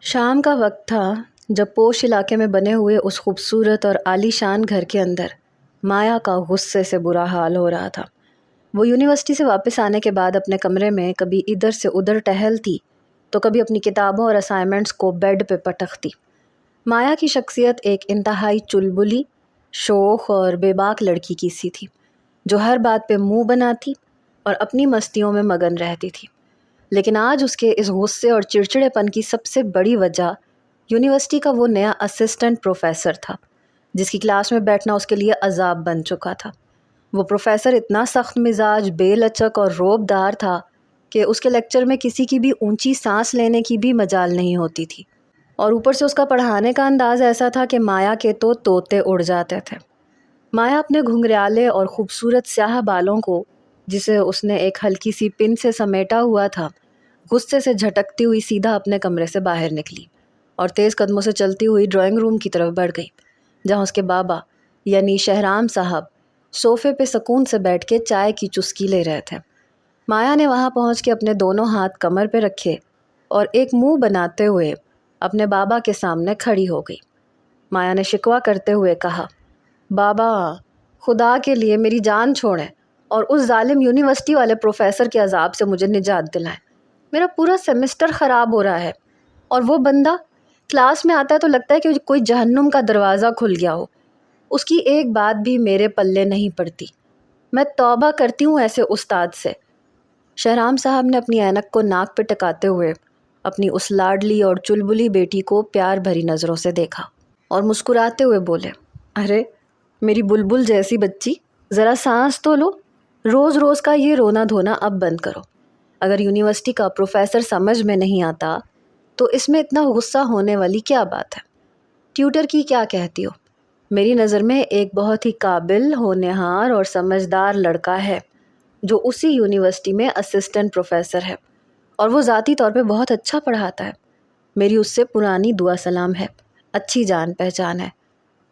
شام کا وقت تھا جب پوش علاقے میں بنے ہوئے اس خوبصورت اور عالی شان گھر کے اندر مایا کا غصے سے برا حال ہو رہا تھا۔ وہ یونیورسٹی سے واپس آنے کے بعد اپنے کمرے میں کبھی ادھر سے ادھر ٹہلتی تو کبھی اپنی کتابوں اور اسائنمنٹس کو بیڈ پہ پٹکتی۔ مایا کی شخصیت ایک انتہائی چلبلی، شوخ اور بے باک لڑکی کی سی تھی جو ہر بات پہ منہ بناتی اور اپنی مستیوں میں مگن رہتی تھی۔ لیکن آج اس کے اس غصے اور چڑچڑے پن کی سب سے بڑی وجہ یونیورسٹی کا وہ نیا اسسٹنٹ پروفیسر تھا جس کی کلاس میں بیٹھنا اس کے لیے عذاب بن چکا تھا۔ وہ پروفیسر اتنا سخت مزاج، بے لچک اور روب دار تھا کہ اس کے لیکچر میں کسی کی بھی اونچی سانس لینے کی بھی مجال نہیں ہوتی تھی، اور اوپر سے اس کا پڑھانے کا انداز ایسا تھا کہ مایا کے تو طوطے اڑ جاتے تھے۔ مایا اپنے گھنگریالے اور خوبصورت سیاہ بالوں کو، جسے اس نے ایک ہلکی سی پن سے سمیٹا ہوا تھا، غصے سے جھٹکتی ہوئی سیدھا اپنے کمرے سے باہر نکلی اور تیز قدموں سے چلتی ہوئی ڈرائنگ روم کی طرف بڑھ گئی، جہاں اس کے بابا یعنی شہرام صاحب صوفے پہ سکون سے بیٹھ کے چائے کی چسکی لے رہے تھے۔ مایا نے وہاں پہنچ کے اپنے دونوں ہاتھ کمر پہ رکھے اور ایک منہ بناتے ہوئے اپنے بابا کے سامنے کھڑی ہو گئی۔ مایا نے شکوہ کرتے ہوئے کہا، بابا خدا کے لیے میری جان چھوڑیں اور اس ظالم یونیورسٹی والے پروفیسر کے عذاب سے مجھے نجات دلائیں۔ میرا پورا سیمسٹر خراب ہو رہا ہے اور وہ بندہ کلاس میں آتا ہے تو لگتا ہے کہ کوئی جہنم کا دروازہ کھل گیا ہو۔ اس کی ایک بات بھی میرے پلے نہیں پڑتی۔ میں توبہ کرتی ہوں ایسے استاد سے۔ شہرام صاحب نے اپنی اینک کو ناک پہ ٹکاتے ہوئے اپنی اس لاڈلی اور چلبلی بیٹی کو پیار بھری نظروں سے دیکھا اور مسکراتے ہوئے بولے، ارے میری بلبل جیسی بچی، ذرا سانس تو لو۔ روز روز کا یہ رونا دھونا اب بند کرو۔ اگر یونیورسٹی کا پروفیسر سمجھ میں نہیں آتا تو اس میں اتنا غصہ ہونے والی کیا بات ہے؟ ٹیوٹر کی کیا کہتی ہو؟ میری نظر میں ایک بہت ہی قابل، ہونہار اور سمجھدار لڑکا ہے جو اسی یونیورسٹی میں اسسٹنٹ پروفیسر ہے، اور وہ ذاتی طور پہ بہت اچھا پڑھاتا ہے۔ میری اس سے پرانی دعا سلام ہے، اچھی جان پہچان ہے۔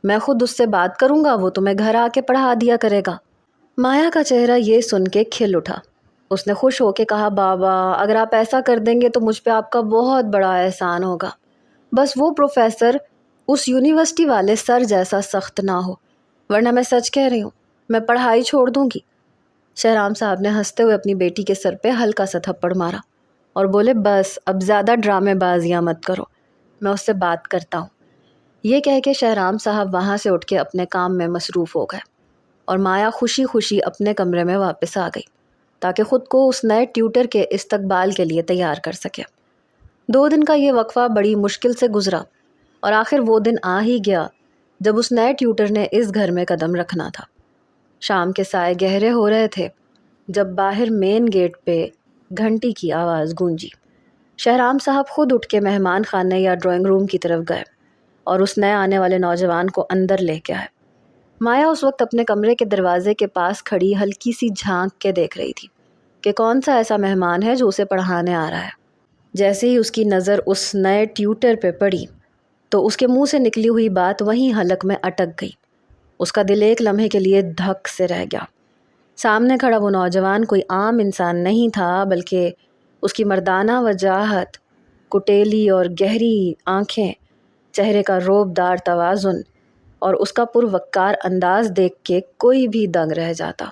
میں خود اس سے بات کروں گا، وہ تمہیں گھر آ کے پڑھا دیا کرے گا۔ مایا کا چہرہ یہ سن کے کھل اٹھا۔ اس نے خوش ہو کے کہا، بابا اگر آپ ایسا کر دیں گے تو مجھ پہ آپ کا بہت بڑا احسان ہوگا۔ بس وہ پروفیسر اس یونیورسٹی والے سر جیسا سخت نہ ہو، ورنہ میں سچ کہہ رہی ہوں، میں پڑھائی چھوڑ دوں گی۔ شہرام صاحب نے ہنستے ہوئے اپنی بیٹی کے سر پہ ہلکا سا تھپڑ مارا اور بولے، بس اب زیادہ ڈرامے بازیاں مت کرو، میں اس سے بات کرتا ہوں۔ یہ کہہ کے شہرام صاحب وہاں سے اٹھ کے اپنے کام میں مصروف ہو گئے اور مایا خوشی خوشی اپنے کمرے میں واپس آ گئی تاکہ خود کو اس نئے ٹیوٹر کے استقبال کے لیے تیار کر سکے۔ 2 دن کا یہ وقفہ بڑی مشکل سے گزرا اور آخر وہ دن آ ہی گیا جب اس نئے ٹیوٹر نے اس گھر میں قدم رکھنا تھا۔ شام کے سائے گہرے ہو رہے تھے جب باہر مین گیٹ پہ گھنٹی کی آواز گونجی۔ شہرام صاحب خود اٹھ کے مہمان خانے یا ڈرائنگ روم کی طرف گئے اور اس نئے آنے والے نوجوان کو اندر لے کے آئے۔ مایا اس وقت اپنے کمرے کے دروازے کے پاس کھڑی ہلکی سی جھانک کے دیکھ رہی تھی کہ کون سا ایسا مہمان ہے جو اسے پڑھانے آ رہا ہے۔ جیسے ہی اس کی نظر اس نئے ٹیوٹر پہ پڑی تو اس کے منہ سے نکلی ہوئی بات وہیں حلق میں اٹک گئی۔ اس کا دل ایک لمحے کے لیے دھک سے رہ گیا۔ سامنے کھڑا وہ نوجوان کوئی عام انسان نہیں تھا، بلکہ اس کی مردانہ وجاہت، کٹیلی اور گہری آنکھیں، چہرے کا روب دار توازن اور اس کا پروقار انداز دیکھ کے کوئی بھی دنگ رہ جاتا۔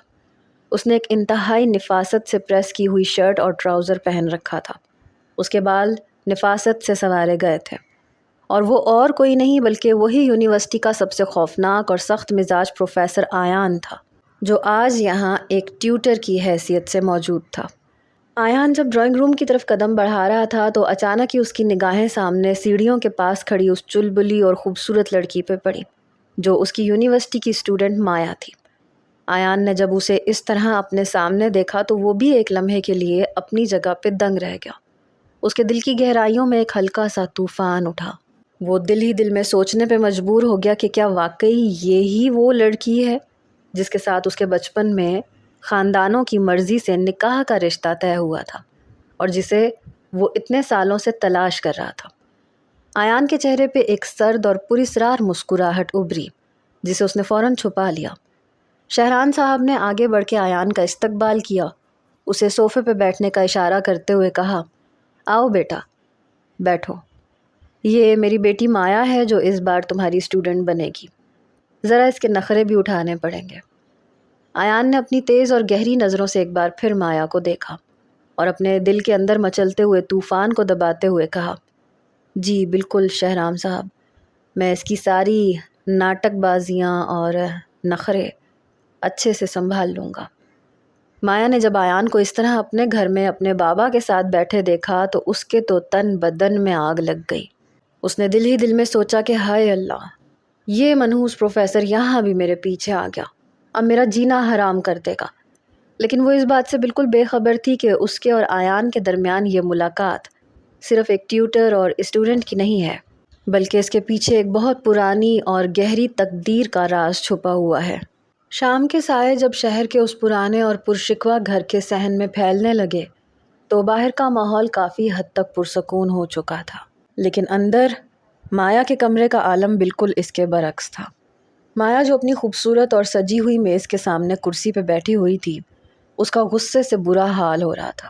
اس نے ایک انتہائی نفاست سے پریس کی ہوئی شرٹ اور ٹراؤزر پہن رکھا تھا۔ اس کے بال نفاست سے سنوارے گئے تھے، اور وہ اور کوئی نہیں بلکہ وہی یونیورسٹی کا سب سے خوفناک اور سخت مزاج پروفیسر آیان تھا جو آج یہاں ایک ٹیوٹر کی حیثیت سے موجود تھا۔ آیان جب ڈرائنگ روم کی طرف قدم بڑھا رہا تھا تو اچانک ہی اس کی نگاہیں سامنے سیڑھیوں کے پاس کھڑی اس چلبلی اور خوبصورت لڑکی پہ پڑی جو اس کی یونیورسٹی کی اسٹوڈنٹ مایا تھی۔ آیان نے جب اسے اس طرح اپنے سامنے دیکھا تو وہ بھی ایک لمحے کے لیے اپنی جگہ پہ دنگ رہ گیا۔ اس کے دل کی گہرائیوں میں ایک ہلکا سا طوفان اٹھا۔ وہ دل ہی دل میں سوچنے پہ مجبور ہو گیا کہ کیا واقعی یہی وہ لڑکی ہے جس کے ساتھ اس کے بچپن میں خاندانوں کی مرضی سے نکاح کا رشتہ طے ہوا تھا اور جسے وہ اتنے سالوں سے تلاش کر رہا تھا۔ آیان کے چہرے پہ ایک سرد اور پراسرار مسکراہٹ ابھری جسے اس نے فوراً چھپا لیا۔ شہرام صاحب نے آگے بڑھ کے آیان کا استقبال کیا، اسے صوفے پہ بیٹھنے کا اشارہ کرتے ہوئے کہا، آؤ بیٹا بیٹھو۔ یہ میری بیٹی مایا ہے جو اس بار تمہاری اسٹوڈنٹ بنے گی، ذرا اس کے نخرے بھی اٹھانے پڑیں گے۔ ایان نے اپنی تیز اور گہری نظروں سے ایک بار پھر مایا کو دیکھا اور اپنے دل کے اندر مچلتے ہوئے طوفان کو دباتے ہوئے کہا، جی بالکل شہرام صاحب، میں اس کی ساری ناٹک بازیاں اور نخرے اچھے سے سنبھال لوں گا۔ مایا نے جب ایان کو اس طرح اپنے گھر میں اپنے بابا کے ساتھ بیٹھے دیکھا تو اس کے تو تن بدن میں آگ لگ گئی۔ اس نے دل ہی دل میں سوچا کہ ہائے اللہ، یہ منحوس پروفیسر یہاں بھی میرے پیچھے آ گیا، اب میرا جینا حرام کر دے گا۔ لیکن وہ اس بات سے بالکل بے خبر تھی کہ اس کے اور ایان کے درمیان یہ ملاقات صرف ایک ٹیوٹر اور اسٹوڈنٹ کی نہیں ہے، بلکہ اس کے پیچھے ایک بہت پرانی اور گہری تقدیر کا راز چھپا ہوا ہے۔ شام کے سائے جب شہر کے اس پرانے اور پرشکوہ گھر کے صحن میں پھیلنے لگے تو باہر کا ماحول کافی حد تک پرسکون ہو چکا تھا، لیکن اندر مایا کے کمرے کا عالم بالکل اس کے برعکس تھا۔ مایا جو اپنی خوبصورت اور سجی ہوئی میز کے سامنے کرسی پہ بیٹھی ہوئی تھی، اس کا غصے سے برا حال ہو رہا تھا۔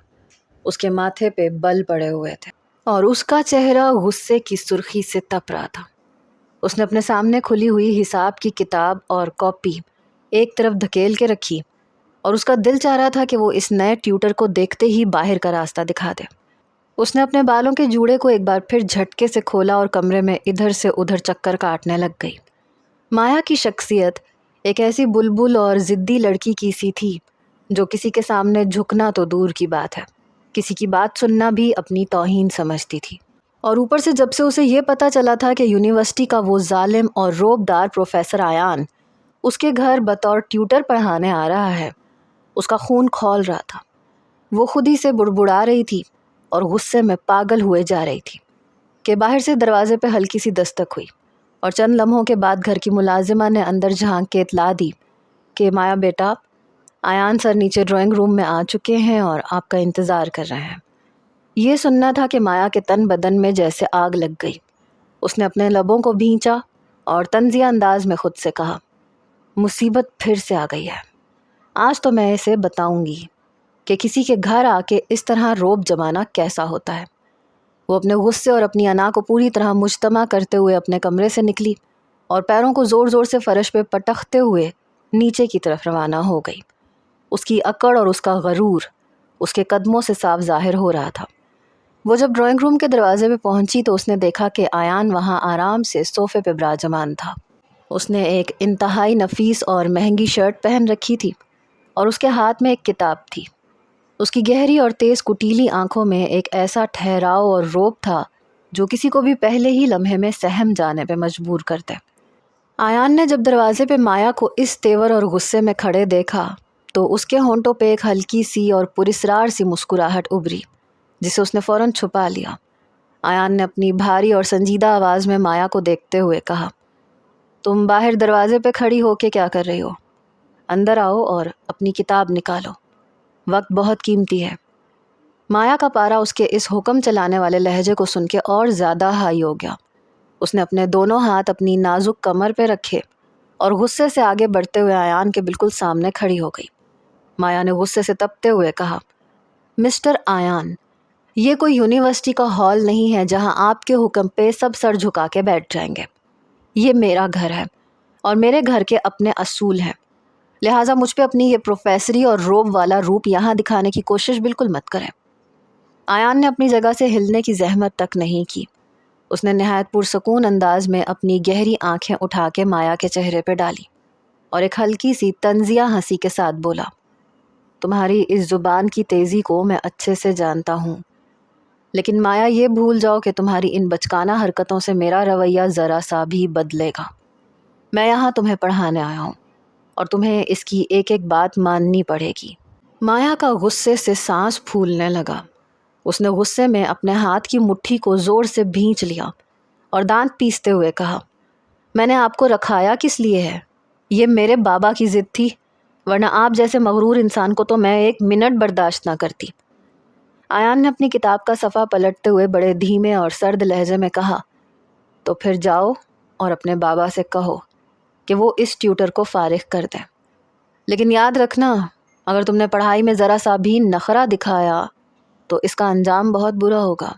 اس کے ماتھے پہ بل پڑے ہوئے تھے اور اس کا چہرہ غصے کی سرخی سے تپ رہا تھا۔ اس نے اپنے سامنے کھلی ہوئی حساب کی کتاب اور کاپی ایک طرف دھکیل کے رکھی اور اس کا دل چاہ رہا تھا کہ وہ اس نئے ٹیوٹر کو دیکھتے ہی باہر کا راستہ دکھا دے۔ اس نے اپنے بالوں کے جوڑے کو ایک بار پھر جھٹکے سے کھولا اور کمرے میں ادھر سے ادھر چکر کاٹنے لگ گئی۔ مایا کی شخصیت ایک ایسی بلبل اور ضدی لڑکی کی سی تھی جو کسی کے سامنے جھکنا تو دور کی بات ہے، کسی کی بات سننا بھی اپنی توہین سمجھتی تھی۔ اور اوپر سے جب سے اسے یہ پتہ چلا تھا کہ یونیورسٹی کا وہ ظالم اور رعب پروفیسر ایان اس کے گھر بطور ٹیوٹر پڑھانے آ رہا ہے، اس کا خون کھول رہا تھا۔ وہ خود ہی سے بڑبڑا رہی تھی اور غصے میں پاگل ہوئے جا رہی تھی کہ باہر سے دروازے پہ ہلکی سی دستک ہوئی اور چند لمحوں کے بعد گھر کی ملازمہ نے اندر جھانک کے اطلاع دی کہ مایا بیٹا، ایان سر نیچے ڈرائنگ روم میں آ چکے ہیں اور آپ کا انتظار کر رہے ہیں۔ یہ سننا تھا کہ مایا کے تن بدن میں جیسے آگ لگ گئی۔ اس نے اپنے لبوں کو بھینچا اور طنزیہ انداز میں خود سے کہا، مصیبت پھر سے آ گئی ہے، آج تو میں اسے بتاؤں گی کہ کسی کے گھر آ کے اس طرح رعب جمانا کیسا ہوتا ہے۔ وہ اپنے غصے اور اپنی انا کو پوری طرح مجتمع کرتے ہوئے اپنے کمرے سے نکلی اور پیروں کو زور زور سے فرش پہ پٹختے ہوئے نیچے کی طرف روانہ ہو گئی۔ اس کی اکڑ اور اس کا غرور اس کے قدموں سے صاف ظاہر ہو رہا تھا۔ وہ جب ڈرائنگ روم کے دروازے پہ پہنچی تو اس نے دیکھا کہ ایان وہاں آرام سے صوفے پہ براجمان تھا۔ اس نے ایک انتہائی نفیس اور مہنگی شرٹ پہن رکھی تھی اور اس کے ہاتھ میں ایک کتاب تھی۔ اس کی گہری اور تیز کٹیلی آنکھوں میں ایک ایسا ٹھہراؤ اور رعب تھا جو کسی کو بھی پہلے ہی لمحے میں سہم جانے پہ مجبور کرتے۔ ایان نے جب دروازے پہ مایا کو اس تیور اور غصے میں کھڑے دیکھا تو اس کے ہونٹوں پہ ایک ہلکی سی اور پراسرار سی مسکراہٹ ابھری جسے اس نے فوراً چھپا لیا۔ ایان نے اپنی بھاری اور سنجیدہ آواز میں مایا کو دیکھتے ہوئے کہا، تم باہر دروازے پہ کھڑی ہو کے کیا کر رہی ہو؟ اندر آؤ اور اپنی کتاب نکالو، وقت بہت قیمتی ہے۔ مایا کا پارا اس کے اس حکم چلانے والے لہجے کو سن کے اور زیادہ ہائی ہو گیا۔ اس نے اپنے دونوں ہاتھ اپنی نازک کمر پہ رکھے اور غصے سے آگے بڑھتے ہوئے ایان کے بالکل سامنے کھڑی ہو گئی۔ مایا نے غصے سے تپتے ہوئے کہا، مسٹر ایان، یہ کوئی یونیورسٹی کا ہال نہیں ہے جہاں آپ کے حکم پہ سب سر جھکا کے بیٹھ جائیں گے۔ یہ میرا گھر ہے اور میرے گھر کے اپنے اصول ہیں، لہٰذا مجھ پہ اپنی یہ پروفیسری اور روب والا روپ یہاں دکھانے کی کوشش بالکل مت کریں۔ ایان نے اپنی جگہ سے ہلنے کی زحمت تک نہیں کی۔ اس نے نہایت پرسکون انداز میں اپنی گہری آنکھیں اٹھا کے مایا کے چہرے پہ ڈالی اور ایک ہلکی سی طنزیہ ہنسی کے ساتھ بولا، تمہاری اس زبان کی تیزی کو میں اچھے سے جانتا ہوں، لیکن مایا یہ بھول جاؤ کہ تمہاری ان بچکانہ حرکتوں سے میرا رویہ ذرا سا بھی بدلے گا۔ میں یہاں تمہیں پڑھانے آیا ہوں اور تمہیں اس کی ایک ایک بات ماننی پڑے گی۔ مایا کا غصے سے سانس پھولنے لگا۔ اس نے غصے میں اپنے ہاتھ کی مٹھی کو زور سے بھینچ لیا اور دانت پیستے ہوئے کہا، میں نے آپ کو رکھایا کس لیے ہے؟ یہ میرے بابا کی ضد تھی، ورنہ آپ جیسے مغرور انسان کو تو میں ایک منٹ برداشت نہ کرتی۔ ایان نے اپنی کتاب کا صفحہ پلٹتے ہوئے بڑے دھیمے اور سرد لہجے میں کہا، تو پھر جاؤ اور اپنے بابا سے کہو کہ وہ اس ٹیوٹر کو فارغ کر دیں، لیکن یاد رکھنا اگر تم نے پڑھائی میں ذرا سا بھی نخرہ دکھایا تو اس کا انجام بہت برا ہوگا۔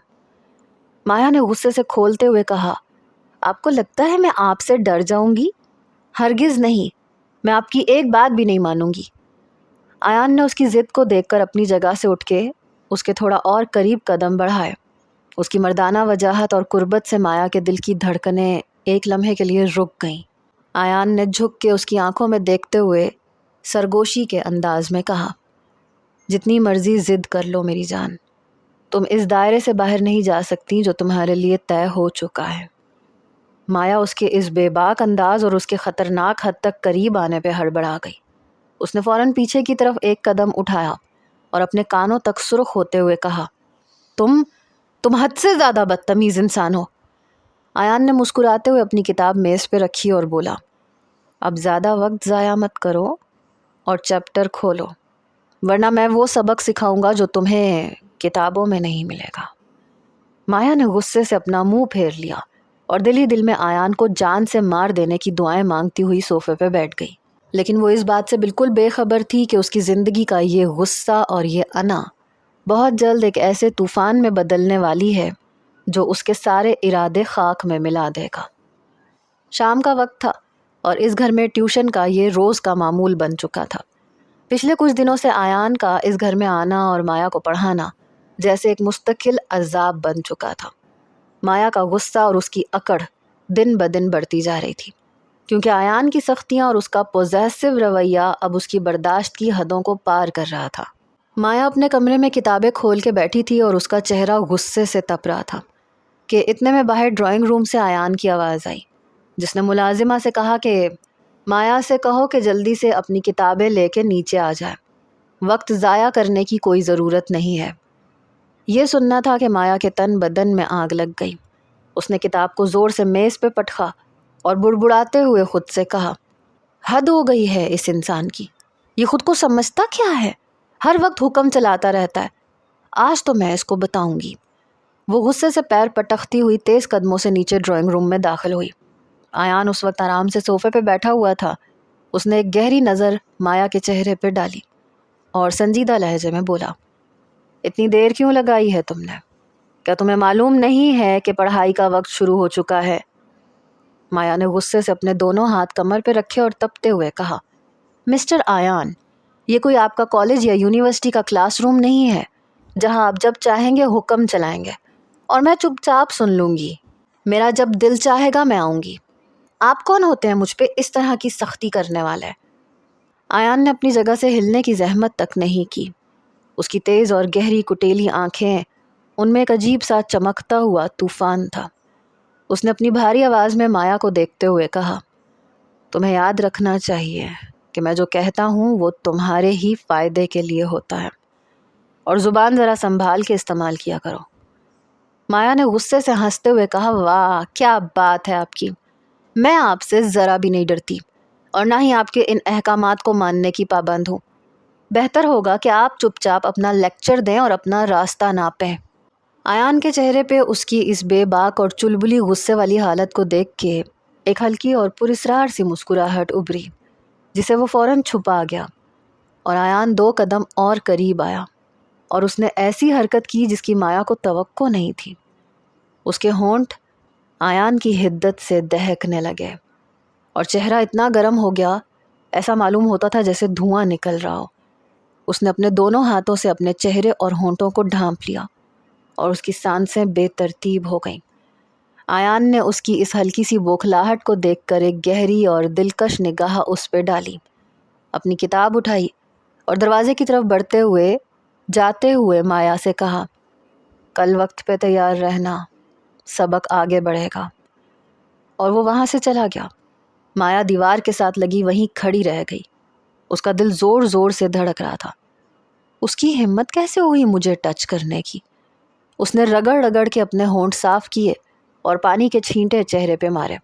مایا نے غصے سے کھولتے ہوئے کہا، آپ کو لگتا ہے میں آپ سے ڈر جاؤں گی؟ ہرگز نہیں، میں آپ کی ایک بات بھی نہیں مانوں گی۔ ایان نے اس کی ضد کو دیکھ کر اپنی جگہ سے اٹھ کے اس کے تھوڑا اور قریب قدم بڑھائے۔ اس کی مردانہ وجاہت اور قربت سے مایا کے دل کی دھڑکنیں ایک لمحے کے لیے رک گئیں۔ ایان نے جھک کے اس کی آنکھوں میں دیکھتے ہوئے سرگوشی کے انداز میں کہا، جتنی مرضی ضد کر لو میری جان، تم اس دائرے سے باہر نہیں جا سکتی جو تمہارے لیے طے ہو چکا ہے۔ مایا اس کے اس بے باک انداز اور اس کے خطرناک حد تک قریب آنے پہ ہڑبڑا گئی۔ اس نے فوراً پیچھے کی طرف ایک قدم اٹھایا اور اپنے کانوں تک سرخ ہوتے ہوئے کہا، تم حد سے زیادہ بدتمیز انسان ہو۔ ایان نے مسکراتے ہوئے اپنی کتاب میز پہ رکھی اور بولا، اب زیادہ وقت ضائع مت کرو اور چیپٹر کھولو، ورنہ میں وہ سبق سکھاؤں گا جو تمہیں کتابوں میں نہیں ملے گا۔ مایا نے غصے سے اپنا منہ پھیر لیا اور دل ہی دل میں ایان کو جان سے مار دینے کی دعائیں مانگتی ہوئی صوفے پہ بیٹھ گئی، لیکن وہ اس بات سے بالکل بے خبر تھی کہ اس کی زندگی کا یہ غصہ اور یہ انا بہت جلد ایک ایسے طوفان میں بدلنے والی ہے جو اس کے سارے ارادے خاک میں ملا دے گا۔ شام کا وقت تھا اور اس گھر میں ٹیوشن کا یہ روز کا معمول بن چکا تھا۔ پچھلے کچھ دنوں سے ایان کا اس گھر میں آنا اور مایا کو پڑھانا جیسے ایک مستقل عذاب بن چکا تھا۔ مایا کا غصہ اور اس کی اکڑ دن بدن بڑھتی جا رہی تھی، کیونکہ ایان کی سختیاں اور اس کا پوزیسو رویہ اب اس کی برداشت کی حدوں کو پار کر رہا تھا۔ مایا اپنے کمرے میں کتابیں کھول کے بیٹھی تھی اور اس کا چہرہ غصے سے تپ رہا تھا کہ اتنے میں باہر ڈرائنگ روم سے ایان کی آواز آئی، جس نے ملازمہ سے کہا کہ مایا سے کہو کہ جلدی سے اپنی کتابیں لے کے نیچے آ جائے، وقت ضائع کرنے کی کوئی ضرورت نہیں ہے۔ یہ سننا تھا کہ مایا کے تن بدن میں آگ لگ گئی۔ اس نے کتاب کو زور سے میز پہ پٹخا اور بڑبڑاتے ہوئے خود سے کہا، حد ہو گئی ہے اس انسان کی، یہ خود کو سمجھتا کیا ہے؟ ہر وقت حکم چلاتا رہتا ہے، آج تو میں اس کو بتاؤں گی۔ وہ غصے سے پیر پٹختی ہوئی تیز قدموں سے نیچے ڈرائنگ روم میں داخل ہوئی۔ ایان اس وقت آرام سے صوفے پہ بیٹھا ہوا تھا۔ اس نے ایک گہری نظر مایا کے چہرے پہ ڈالی اور سنجیدہ لہجے میں بولا، اتنی دیر کیوں لگائی ہے تم نے؟ کیا تمہیں معلوم نہیں ہے کہ پڑھائی کا وقت شروع ہو چکا ہے؟ مایا نے غصے سے اپنے دونوں ہاتھ کمر پہ رکھے اور تپتے ہوئے کہا، مسٹر ایان، یہ کوئی آپ کا کالج یا یونیورسٹی کا کلاس روم نہیں ہے جہاں آپ جب چاہیں گے حکم چلائیں گے اور میں چپ چاپ سن لوں گی۔ میرا جب دل چاہے گا میں آؤں گی۔ آپ کون ہوتے ہیں مجھ پہ اس طرح کی سختی کرنے والے؟ ایان نے اپنی جگہ سے ہلنے کی زحمت تک نہیں کی۔ اس کی تیز اور گہری کٹیلی آنکھیں، ان میں ایک عجیب سا چمکتا ہوا طوفان تھا۔ اس نے اپنی بھاری آواز میں مایا کو دیکھتے ہوئے کہا، تمہیں یاد رکھنا چاہیے کہ میں جو کہتا ہوں وہ تمہارے ہی فائدے کے لیے ہوتا ہے، اور زبان ذرا سنبھال کے استعمال کیا کرو۔ مایا نے غصے سے ہنستے ہوئے کہا، واہ کیا بات ہے آپ کی، میں آپ سے ذرا بھی نہیں ڈرتی اور نہ ہی آپ کے ان احکامات کو ماننے کی پابند ہوں۔ بہتر ہوگا کہ آپ چپ چاپ اپنا لیکچر دیں اور اپنا راستہ ناپیں۔ ایان کے چہرے پہ اس کی اس بے باک اور چلبلی غصے والی حالت کو دیکھ کے ایک ہلکی اور پراسرار سی مسکراہٹ ابھری، جسے وہ فوراً چھپا گیا، اور ایان 2 قدم اور قریب آیا اور اس نے ایسی حرکت کی جس کی مایا کو توقع نہیں تھی۔ اس کے ہونٹ ایان کی حدت سے دہکنے لگے اور چہرہ اتنا گرم ہو گیا، ایسا معلوم ہوتا تھا جیسے دھواں نکل رہا ہو۔ اس نے اپنے دونوں ہاتھوں سے اپنے چہرے اور ہونٹوں کو ڈھانپ لیا اور اس کی سانسیں بے ترتیب ہو گئیں۔ ایان نے اس کی اس ہلکی سی بوکھلاہٹ کو دیکھ کر ایک گہری اور دلکش نگاہ اس پہ ڈالی، اپنی کتاب اٹھائی اور دروازے کی طرف بڑھتے ہوئے جاتے ہوئے مایا سے کہا، کل وقت پہ تیار رہنا، سبق آگے بڑھے گا۔ اور وہ وہاں سے چلا گیا۔ مایا دیوار کے ساتھ لگی وہیں کھڑی رہ گئی۔ اس کا دل زور زور سے دھڑک رہا تھا۔ اس کی ہمت کیسے ہوئی مجھے ٹچ کرنے کی؟ اس نے رگڑ رگڑ کے اپنے ہونٹ صاف کیے اور پانی کے چھینٹے چہرے پہ مارے۔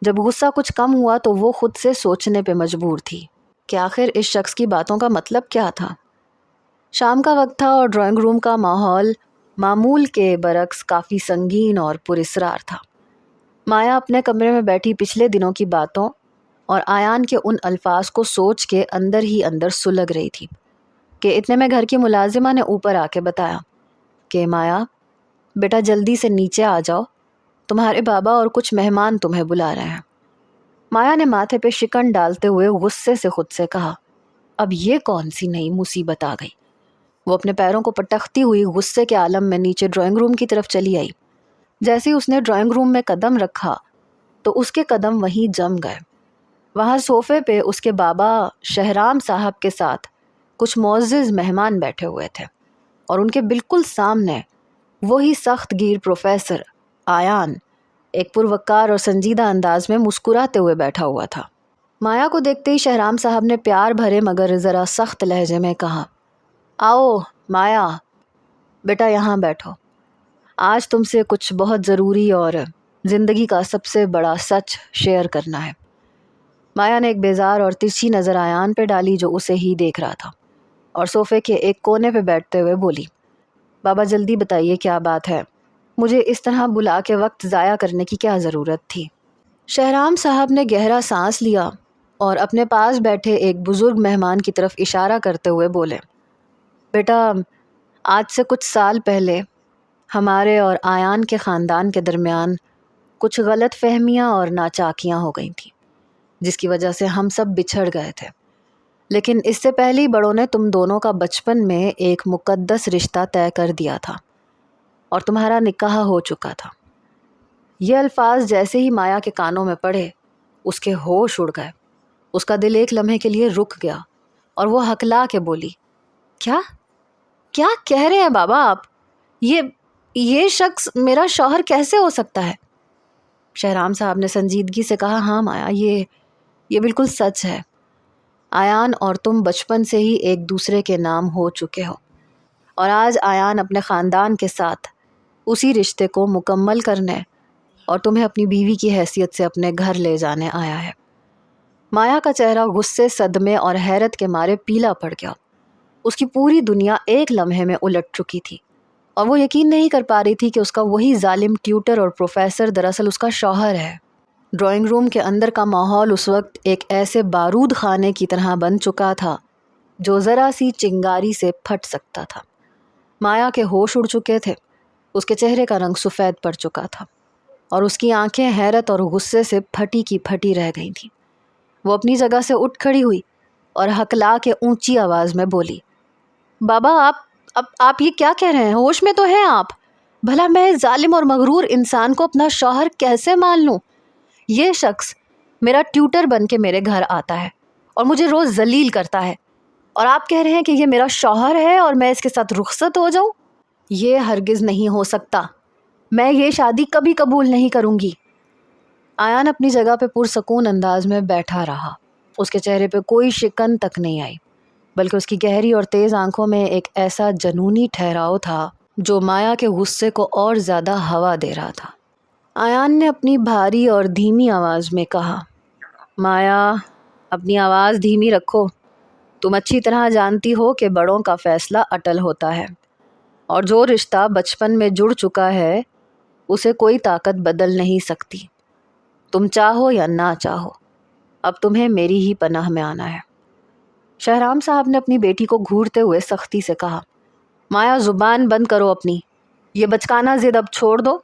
جب غصہ کچھ کم ہوا تو وہ خود سے سوچنے پہ مجبور تھی کہ آخر اس شخص کی باتوں کا مطلب کیا تھا۔ شام کا وقت تھا اور ڈرائنگ روم کا ماحول معمول کے برعکس کافی سنگین اور پراسرار تھا۔ مایا اپنے کمرے میں بیٹھی پچھلے دنوں کی باتوں اور ایان کے ان الفاظ کو سوچ کے اندر ہی اندر سلگ رہی تھی کہ اتنے میں گھر کی ملازمہ نے اوپر آ کے بتایا کہ مایا، بیٹا جلدی سے نیچے آ جاؤ، تمہارے بابا اور کچھ مہمان تمہیں بلا رہے ہیں۔ مایا نے ماتھے پہ شکن ڈالتے ہوئے غصے سے خود سے کہا، اب یہ کون سی نئی مصیبت آ گئی۔ وہ اپنے پیروں کو پٹختی ہوئی غصے کے عالم میں نیچے ڈرائنگ روم کی طرف چلی آئی۔ جیسے ہی اس نے ڈرائنگ روم میں قدم رکھا تو اس کے قدم وہیں جم گئے۔ وہاں صوفے پہ اس کے بابا شہرام صاحب کے ساتھ کچھ معزز مہمان بیٹھے ہوئے تھے، اور ان کے بالکل سامنے وہی سخت گیر پروفیسر آیان ایک پروقار اور سنجیدہ انداز میں مسکراتے ہوئے بیٹھا ہوا تھا۔ مایا کو دیکھتے ہی شہرام صاحب نے پیار بھرے مگر ذرا سخت لہجے میں کہا، آؤ مایا، بیٹا یہاں بیٹھو، آج تم سے کچھ بہت ضروری اور زندگی کا سب سے بڑا سچ شیئر کرنا ہے۔ مایا نے ایک بیزار اور ترچھی نظر آیان پہ ڈالی جو اسے ہی دیکھ رہا تھا، اور صوفے کے ایک کونے پہ بیٹھتے ہوئے بولی، بابا جلدی بتائیے کیا بات ہے، مجھے اس طرح بلا کے وقت ضائع کرنے کی کیا ضرورت تھی۔ شہرام صاحب نے گہرا سانس لیا اور اپنے پاس بیٹھے ایک بزرگ مہمان کی طرف اشارہ کرتے ہوئے بولے، بیٹا آج سے کچھ سال پہلے ہمارے اور آیان کے خاندان کے درمیان کچھ غلط فہمیاں اور ناچاکیاں ہو گئی تھیں، جس کی وجہ سے ہم سب بچھڑ گئے تھے۔ لیکن اس سے پہلے ہی بڑوں نے تم دونوں کا بچپن میں ایک مقدس رشتہ طے کر دیا تھا اور تمہارا نکاح ہو چکا تھا۔ یہ الفاظ جیسے ہی مایا کے کانوں میں پڑے اس کے ہوش اڑ گئے۔ اس کا دل ایک لمحے کے لیے رک گیا اور وہ ہکلا کے بولی، کیا کیا کہہ رہے ہیں بابا آپ؟ یہ شخص میرا شوہر کیسے ہو سکتا ہے؟ شہرام صاحب نے سنجیدگی سے کہا، ہاں مایا، یہ بالکل سچ ہے۔ آیان اور تم بچپن سے ہی ایک دوسرے کے نام ہو چکے ہو، اور آج آیان اپنے خاندان کے ساتھ اسی رشتے کو مکمل کرنے اور تمہیں اپنی بیوی کی حیثیت سے اپنے گھر لے جانے آیا ہے۔ مایا کا چہرہ غصے، صدمے اور حیرت کے مارے پیلا پڑ گیا۔ اس کی پوری دنیا ایک لمحے میں الٹ چکی تھی، اور وہ یقین نہیں کر پا رہی تھی کہ اس کا وہی ظالم ٹیوٹر اور پروفیسر دراصل اس کا شوہر ہے۔ ڈرائنگ روم کے اندر کا ماحول اس وقت ایک ایسے بارود خانے کی طرح بن چکا تھا جو ذرا سی چنگاری سے پھٹ سکتا تھا۔ مایا کے ہوش اڑ چکے تھے، اس کے چہرے کا رنگ سفید پڑ چکا تھا، اور اس کی آنکھیں حیرت اور غصے سے پھٹی کی پھٹی رہ گئی تھیں۔ وہ اپنی جگہ سے اٹھ کھڑی ہوئی اور ہکلا کے اونچی آواز میں بولی، بابا آپ یہ کیا کہہ رہے ہیں؟ ہوش میں تو ہیں آپ؟ بھلا میں اس ظالم اور مغرور انسان کو اپنا شوہر کیسے مان لوں؟ یہ شخص میرا ٹیوٹر بن کے میرے گھر آتا ہے اور مجھے روز ذلیل کرتا ہے، اور آپ کہہ رہے ہیں کہ یہ میرا شوہر ہے اور میں اس کے ساتھ رخصت ہو جاؤں؟ یہ ہرگز نہیں ہو سکتا، میں یہ شادی کبھی قبول نہیں کروں گی۔ آیان اپنی جگہ پہ پرسکون انداز میں بیٹھا رہا۔ اس کے چہرے پہ کوئی شکن تک نہیں آئی، بلکہ اس کی گہری اور تیز آنکھوں میں ایک ایسا جنونی ٹھہراؤ تھا جو مایا کے غصے کو اور زیادہ ہوا دے رہا تھا۔ آیان نے اپنی بھاری اور دھیمی آواز میں کہا، مایا اپنی آواز دھیمی رکھو، تم اچھی طرح جانتی ہو کہ بڑوں کا فیصلہ اٹل ہوتا ہے، اور جو رشتہ بچپن میں جڑ چکا ہے اسے کوئی طاقت بدل نہیں سکتی۔ تم چاہو یا نہ چاہو، اب تمہیں میری ہی پناہ میں آنا ہے۔ شہرام صاحب نے اپنی بیٹی کو گھورتے ہوئے سختی سے کہا، مایا زبان بند کرو اپنی، یہ بچکانہ ضد اب چھوڑ دو،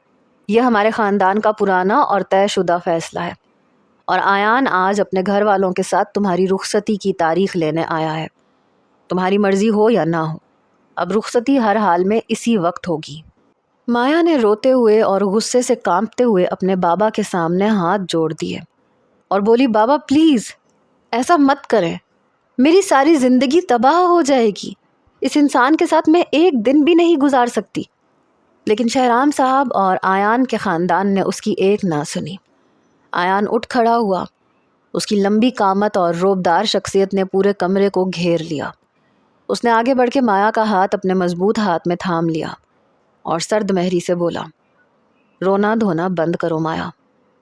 یہ ہمارے خاندان کا پرانا اور طے شدہ فیصلہ ہے، اور آیان آج اپنے گھر والوں کے ساتھ تمہاری رخصتی کی تاریخ لینے آیا ہے۔ تمہاری مرضی ہو یا نہ ہو، اب رخصتی ہر حال میں اسی وقت ہوگی۔ مایا نے روتے ہوئے اور غصے سے کانپتے ہوئے اپنے بابا کے سامنے ہاتھ جوڑ دیے اور بولی، بابا پلیز ایسا مت کریں، میری ساری زندگی تباہ ہو جائے گی، اس انسان کے ساتھ میں ایک دن بھی نہیں گزار سکتی۔ لیکن شہرام صاحب اور آیان کے خاندان نے اس کی ایک نہ سنی۔ آیان اٹھ کھڑا ہوا، اس کی لمبی قامت اور روبدار شخصیت نے پورے کمرے کو گھیر لیا۔ اس نے آگے بڑھ کے مایا کا ہاتھ اپنے مضبوط ہاتھ میں تھام لیا اور سرد مہری سے بولا، رونا دھونا بند کرو مایا،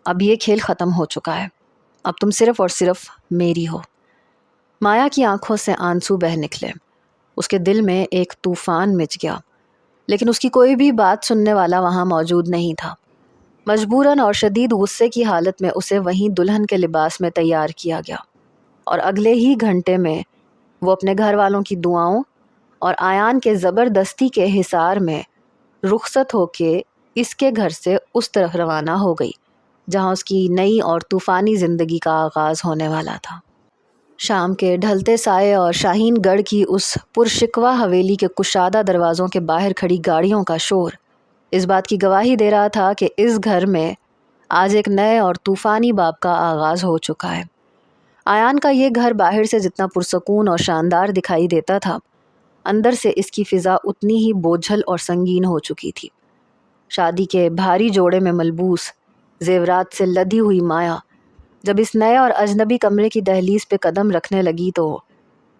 اب یہ کھیل ختم ہو چکا ہے، اب تم صرف اور صرف میری ہو۔ مایا کی آنکھوں سے آنسو بہہ نکلے، اس کے دل میں ایک طوفان مچ گیا، لیکن اس کی کوئی بھی بات سننے والا وہاں موجود نہیں تھا۔ مجبوراً اور شدید غصے کی حالت میں اسے وہیں دلہن کے لباس میں تیار کیا گیا، اور اگلے ہی گھنٹے میں وہ اپنے گھر والوں کی دعاؤں اور آیان کے زبردستی کے حصار میں رخصت ہو کے اس کے گھر سے اس طرف روانہ ہو گئی جہاں اس کی نئی اور طوفانی زندگی کا آغاز ہونے والا تھا۔ شام کے ڈھلتے سائے اور شاہین گڑھ کی اس پرشکوہ حویلی کے کشادہ دروازوں کے باہر کھڑی گاڑیوں کا شور اس بات کی گواہی دے رہا تھا کہ اس گھر میں آج ایک نئے اور طوفانی باب کا آغاز ہو چکا ہے۔ آیان کا یہ گھر باہر سے جتنا پرسکون اور شاندار دکھائی دیتا تھا، اندر سے اس کی فضا اتنی ہی بوجھل اور سنگین ہو چکی تھی۔ شادی کے بھاری جوڑے میں ملبوس زیورات سے لدی ہوئی مایا جب اس نئے اور اجنبی کمرے کی دہلیز پہ قدم رکھنے لگی تو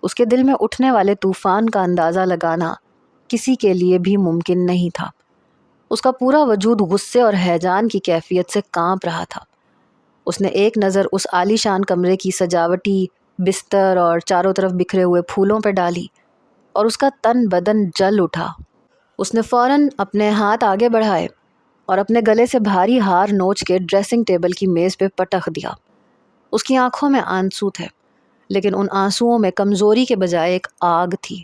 اس کے دل میں اٹھنے والے طوفان کا اندازہ لگانا کسی کے لیے بھی ممکن نہیں تھا۔ اس کا پورا وجود غصے اور ہیجان کی کیفیت سے کانپ رہا تھا۔ اس نے ایک نظر اس عالی شان کمرے کی سجاوٹی بستر اور چاروں طرف بکھرے ہوئے پھولوں پہ ڈالی اور اس کا تن بدن جل اٹھا۔ اس نے فوراً اپنے ہاتھ آگے بڑھائے اور اپنے گلے سے بھاری ہار نوچ کے ڈریسنگ ٹیبل کی میز پہ پٹخ دیا۔ اس کی آنکھوں میں آنسو تھے، لیکن ان آنسوؤں میں کمزوری کے بجائے ایک آگ تھی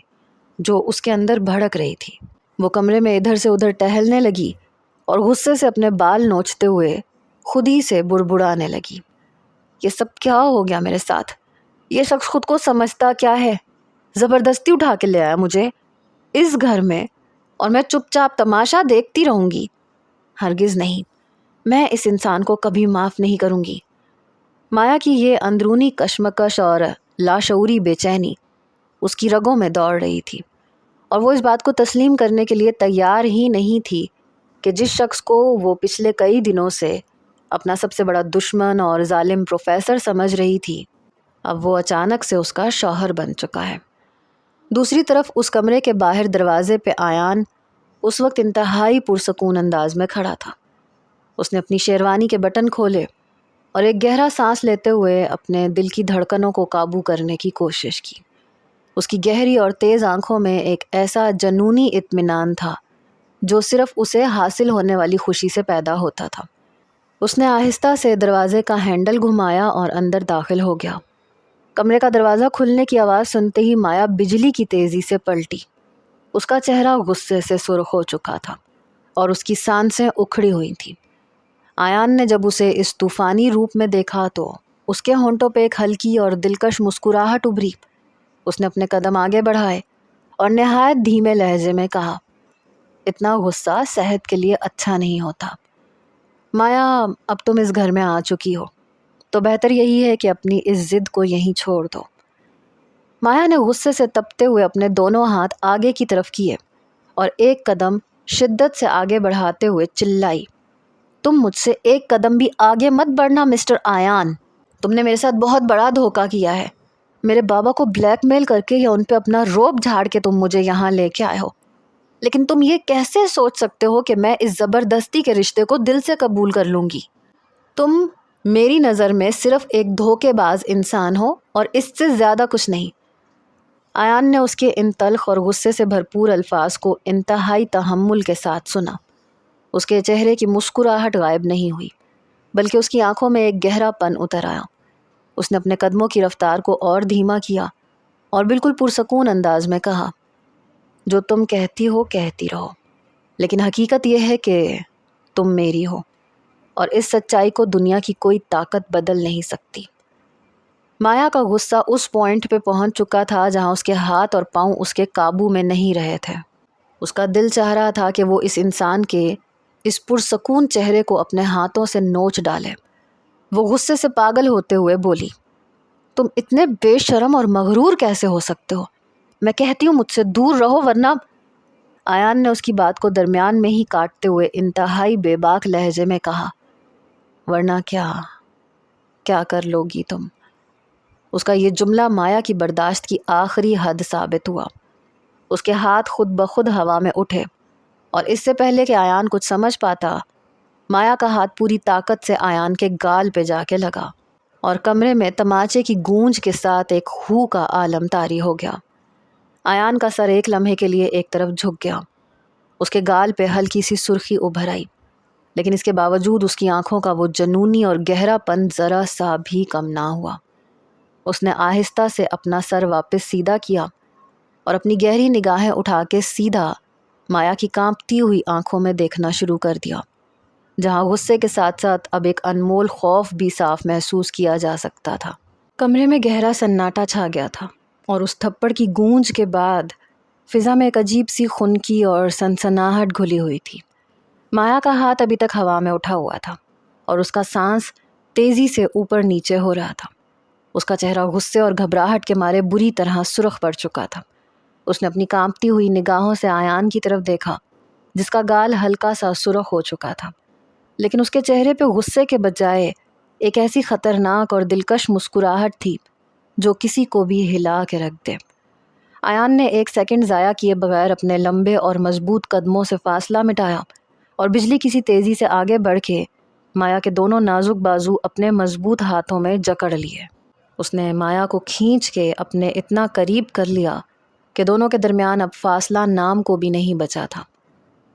جو اس کے اندر بھڑک رہی تھی۔ وہ کمرے میں ادھر سے ادھر ٹہلنے لگی اور غصے سے اپنے بال نوچتے ہوئے خود ہی سے بڑبڑانے لگی۔ یہ سب کیا ہو گیا میرے ساتھ؟ یہ شخص خود کو سمجھتا کیا ہے؟ زبردستی اٹھا کے لے آیا مجھے اس گھر میں اور میں چپ چاپ تماشا دیکھتی رہوں گی؟ ہرگز نہیں، میں اس انسان کو کبھی معاف نہیں کروں گی۔ مایا کی یہ اندرونی کشمکش اور لاشعوری بے چینی اس کی رگوں میں دوڑ رہی تھی، اور وہ اس بات کو تسلیم کرنے کے لیے تیار ہی نہیں تھی کہ جس شخص کو وہ پچھلے کئی دنوں سے اپنا سب سے بڑا دشمن اور ظالم پروفیسر سمجھ رہی تھی، اب وہ اچانک سے اس کا شوہر بن چکا ہے۔ دوسری طرف اس کمرے کے باہر دروازے پہ آیان اس وقت انتہائی پرسکون انداز میں کھڑا تھا۔ اس نے اپنی شیروانی کے بٹن کھولے اور ایک گہرا سانس لیتے ہوئے اپنے دل کی دھڑکنوں کو قابو کرنے کی کوشش کی۔ اس کی گہری اور تیز آنکھوں میں ایک ایسا جنونی اطمینان تھا جو صرف اسے حاصل ہونے والی خوشی سے پیدا ہوتا تھا۔ اس نے آہستہ سے دروازے کا ہینڈل گھمایا اور اندر داخل ہو گیا۔ کمرے کا دروازہ کھلنے کی آواز سنتے ہی مایا بجلی کی تیزی سے پلٹی۔ اس کا چہرہ غصے سے سرخ ہو چکا تھا اور اس کی سانسیں اکھڑی ہوئی تھیں۔ آیان نے جب اسے اس طوفانی روپ میں دیکھا تو اس کے ہونٹوں پہ ایک ہلکی اور دلکش مسکراہٹ ابھری۔ اس نے اپنے قدم آگے بڑھائے اور نہایت دھیمے لہجے میں کہا، اتنا غصہ صحت کے لیے اچھا نہیں ہوتا۔ مایا، اب تم اس گھر میں آ چکی ہو تو بہتر یہی ہے کہ اپنی اس ضد کو یہیں چھوڑ دو۔ مایا نے غصے سے تپتے ہوئے اپنے دونوں ہاتھ آگے کی طرف کیے اور ایک قدم شدت سے آگے بڑھاتے ہوئے چلائی، تم مجھ سے ایک قدم بھی آگے مت بڑھنا مسٹر آیان۔ تم نے میرے ساتھ بہت بڑا دھوکہ کیا ہے۔ میرے بابا کو بلیک میل کر کے یا ان پہ اپنا روب جھاڑ کے تم مجھے یہاں لے کے آئے ہو، لیکن تم یہ کیسے سوچ سکتے ہو کہ میں اس زبردستی کے رشتے کو دل سے قبول کر لوں گی؟ تم میری نظر میں صرف ایک دھوکے باز انسان ہو اور اس سے زیادہ کچھ نہیں۔ آیان نے اس کے ان تلخ اور غصے سے بھرپور الفاظ کو انتہائی تحمل کے ساتھ سنا۔ اس کے چہرے کی مسکراہٹ غائب نہیں ہوئی، بلکہ اس کی آنکھوں میں ایک گہرا پن اتر آیا۔ اس نے اپنے قدموں کی رفتار کو اور دھیما کیا اور بالکل پرسکون انداز میں کہا، جو تم کہتی ہو کہتی رہو، لیکن حقیقت یہ ہے کہ تم میری ہو اور اس سچائی کو دنیا کی کوئی طاقت بدل نہیں سکتی۔ مایا کا غصہ اس پوائنٹ پہ پہنچ چکا تھا جہاں اس کے ہاتھ اور پاؤں اس کے قابو میں نہیں رہے تھے۔ اس کا دل چاہ رہا تھا کہ وہ اس انسان کے اس پرسکون چہرے کو اپنے ہاتھوں سے نوچ ڈالے۔ وہ غصے سے پاگل ہوتے ہوئے بولی، تم اتنے بے شرم اور مغرور کیسے ہو سکتے ہو؟ میں کہتی ہوں مجھ سے دور رہو ورنہ… آیان نے اس کی بات کو درمیان میں ہی کاٹتے ہوئے انتہائی بے باک لہجے میں کہا، ورنہ کیا کر لوگی تم؟ اس کا یہ جملہ مایا کی برداشت کی آخری حد ثابت ہوا۔ اس کے ہاتھ خود بخود ہوا میں اٹھے اور اس سے پہلے کہ آیان کچھ سمجھ پاتا، مایا کا ہاتھ پوری طاقت سے آیان کے گال پہ جا کے لگا اور کمرے میں تماچے کی گونج کے ساتھ ایک ہو کا عالم طاری ہو گیا۔ آیان کا سر ایک لمحے کے لیے ایک طرف جھک گیا۔ اس کے گال پہ ہلکی سی سرخی ابھر آئی، لیکن اس کے باوجود اس کی آنکھوں کا وہ جنونی اور گہرا پن ذرا سا بھی کم نہ ہوا۔ اس نے آہستہ سے اپنا سر واپس سیدھا کیا اور اپنی گہری نگاہیں اٹھا کے سیدھا مایا کی کانپتی ہوئی آنکھوں میں دیکھنا شروع کر دیا، جہاں غصے کے ساتھ ساتھ اب ایک انمول خوف بھی صاف محسوس کیا جا سکتا تھا۔ کمرے میں گہرا سناٹا چھا گیا تھا، اور اس تھپڑ کی گونج کے بعد فضا میں ایک عجیب سی خنکی اور سنسناہٹ گھلی ہوئی تھی۔ مایا کا ہاتھ ابھی تک ہوا میں اٹھا ہوا تھا، اور اس کا سانس تیزی سے اوپر نیچے ہو رہا تھا۔ اس کا چہرہ غصے اور گھبراہٹ کے مارے بری طرح سرخ پڑ چکا تھا۔ اس نے اپنی کانپتی ہوئی نگاہوں سے آیان کی طرف دیکھا، جس کا گال ہلکا سا سرخ ہو چکا تھا، لیکن اس کے چہرے پہ غصے کے بجائے ایک ایسی خطرناک اور دلکش مسکراہٹ تھی جو کسی کو بھی ہلا کے رکھ دے۔ آیان نے ایک سیکنڈ ضائع کیے بغیر اپنے لمبے اور مضبوط قدموں سے فاصلہ مٹایا اور بجلی کسی تیزی سے آگے بڑھ کے مایا کے دونوں نازک بازو اپنے مضبوط ہاتھوں میں جکڑ لیے۔ اس نے مایا کو کھینچ کے اپنے اتنا قریب کر لیا کہ دونوں کے درمیان اب فاصلہ نام کو بھی نہیں بچا تھا۔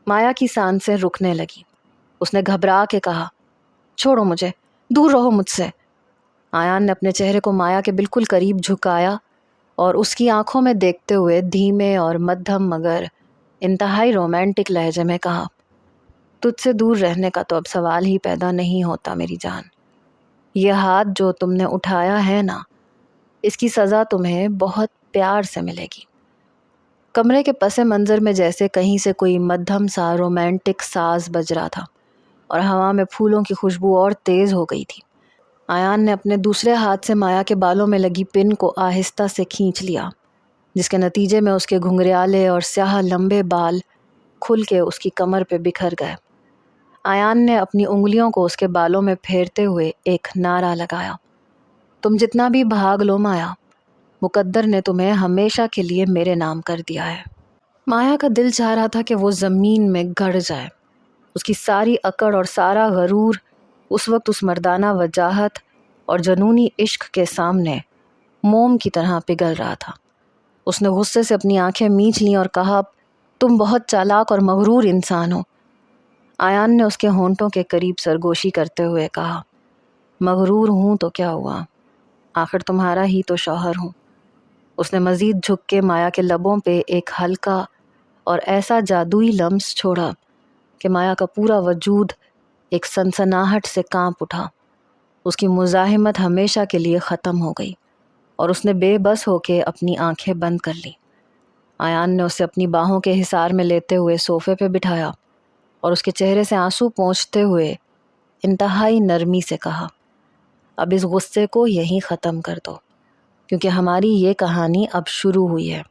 مایا کی سانسیں رکنے لگی۔ اس نے گھبرا کے کہا، چھوڑو مجھے، دور رہو مجھ سے۔ آیان نے اپنے چہرے کو مایا کے بالکل قریب جھکایا اور اس کی آنکھوں میں دیکھتے ہوئے دھیمے اور مدھم مگر انتہائی رومانٹک لہجے میں کہا، تجھ سے دور رہنے کا تو اب سوال ہی پیدا نہیں ہوتا میری جان۔ یہ ہاتھ جو تم نے اٹھایا ہے نا، اس کی سزا تمہیں بہت پیار سے ملے گی۔ کمرے کے پس منظر میں جیسے کہیں سے کوئی مدھم سا رومانٹک ساز بج رہا تھا، اور ہوا میں پھولوں کی خوشبو اور تیز ہو گئی تھی۔ آیان نے اپنے دوسرے ہاتھ سے مایا کے بالوں میں لگی پن کو آہستہ سے کھینچ لیا، جس کے نتیجے میں اس کے گھنگریالے اور سیاہ لمبے بال کھل کے اس کی کمر پہ بکھر گئے۔ آیان نے اپنی انگلیوں کو اس کے بالوں میں پھیرتے ہوئے ایک نعرہ لگایا، تم جتنا بھی بھاگ لو مایا، مقدر نے تمہیں ہمیشہ کے لیے میرے نام کر دیا ہے۔ مایا کا دل چاہ رہا تھا کہ وہ زمین میں گڑ جائے۔ اس کی ساری اکڑ اور سارا غرور اس وقت اس مردانہ وجاہت اور جنونی عشق کے سامنے موم کی طرح پگھل رہا تھا۔ اس نے غصے سے اپنی آنکھیں میچ لیں اور کہا، تم بہت چالاک اور مغرور انسان ہو۔ آیان نے اس کے ہونٹوں کے قریب سرگوشی کرتے ہوئے کہا، مغرور ہوں تو کیا ہوا، آخر تمہارا ہی تو شوہر ہوں۔ اس نے مزید جھک کے مایا کے لبوں پہ ایک ہلکا اور ایسا جادوئی لمس چھوڑا کہ مایا کا پورا وجود ایک سنسناہٹ سے کانپ اٹھا۔ اس کی مزاحمت ہمیشہ کے لیے ختم ہو گئی، اور اس نے بے بس ہو کے اپنی آنکھیں بند کر لیں۔ آیان نے اسے اپنی باہوں کے حصار میں لیتے ہوئے صوفے پہ بٹھایا اور اس کے چہرے سے آنسو پونچھتے ہوئے انتہائی نرمی سے کہا، اب اس غصے کو یہیں ختم کر دو، کیونکہ ہماری یہ کہانی اب شروع ہوئی ہے۔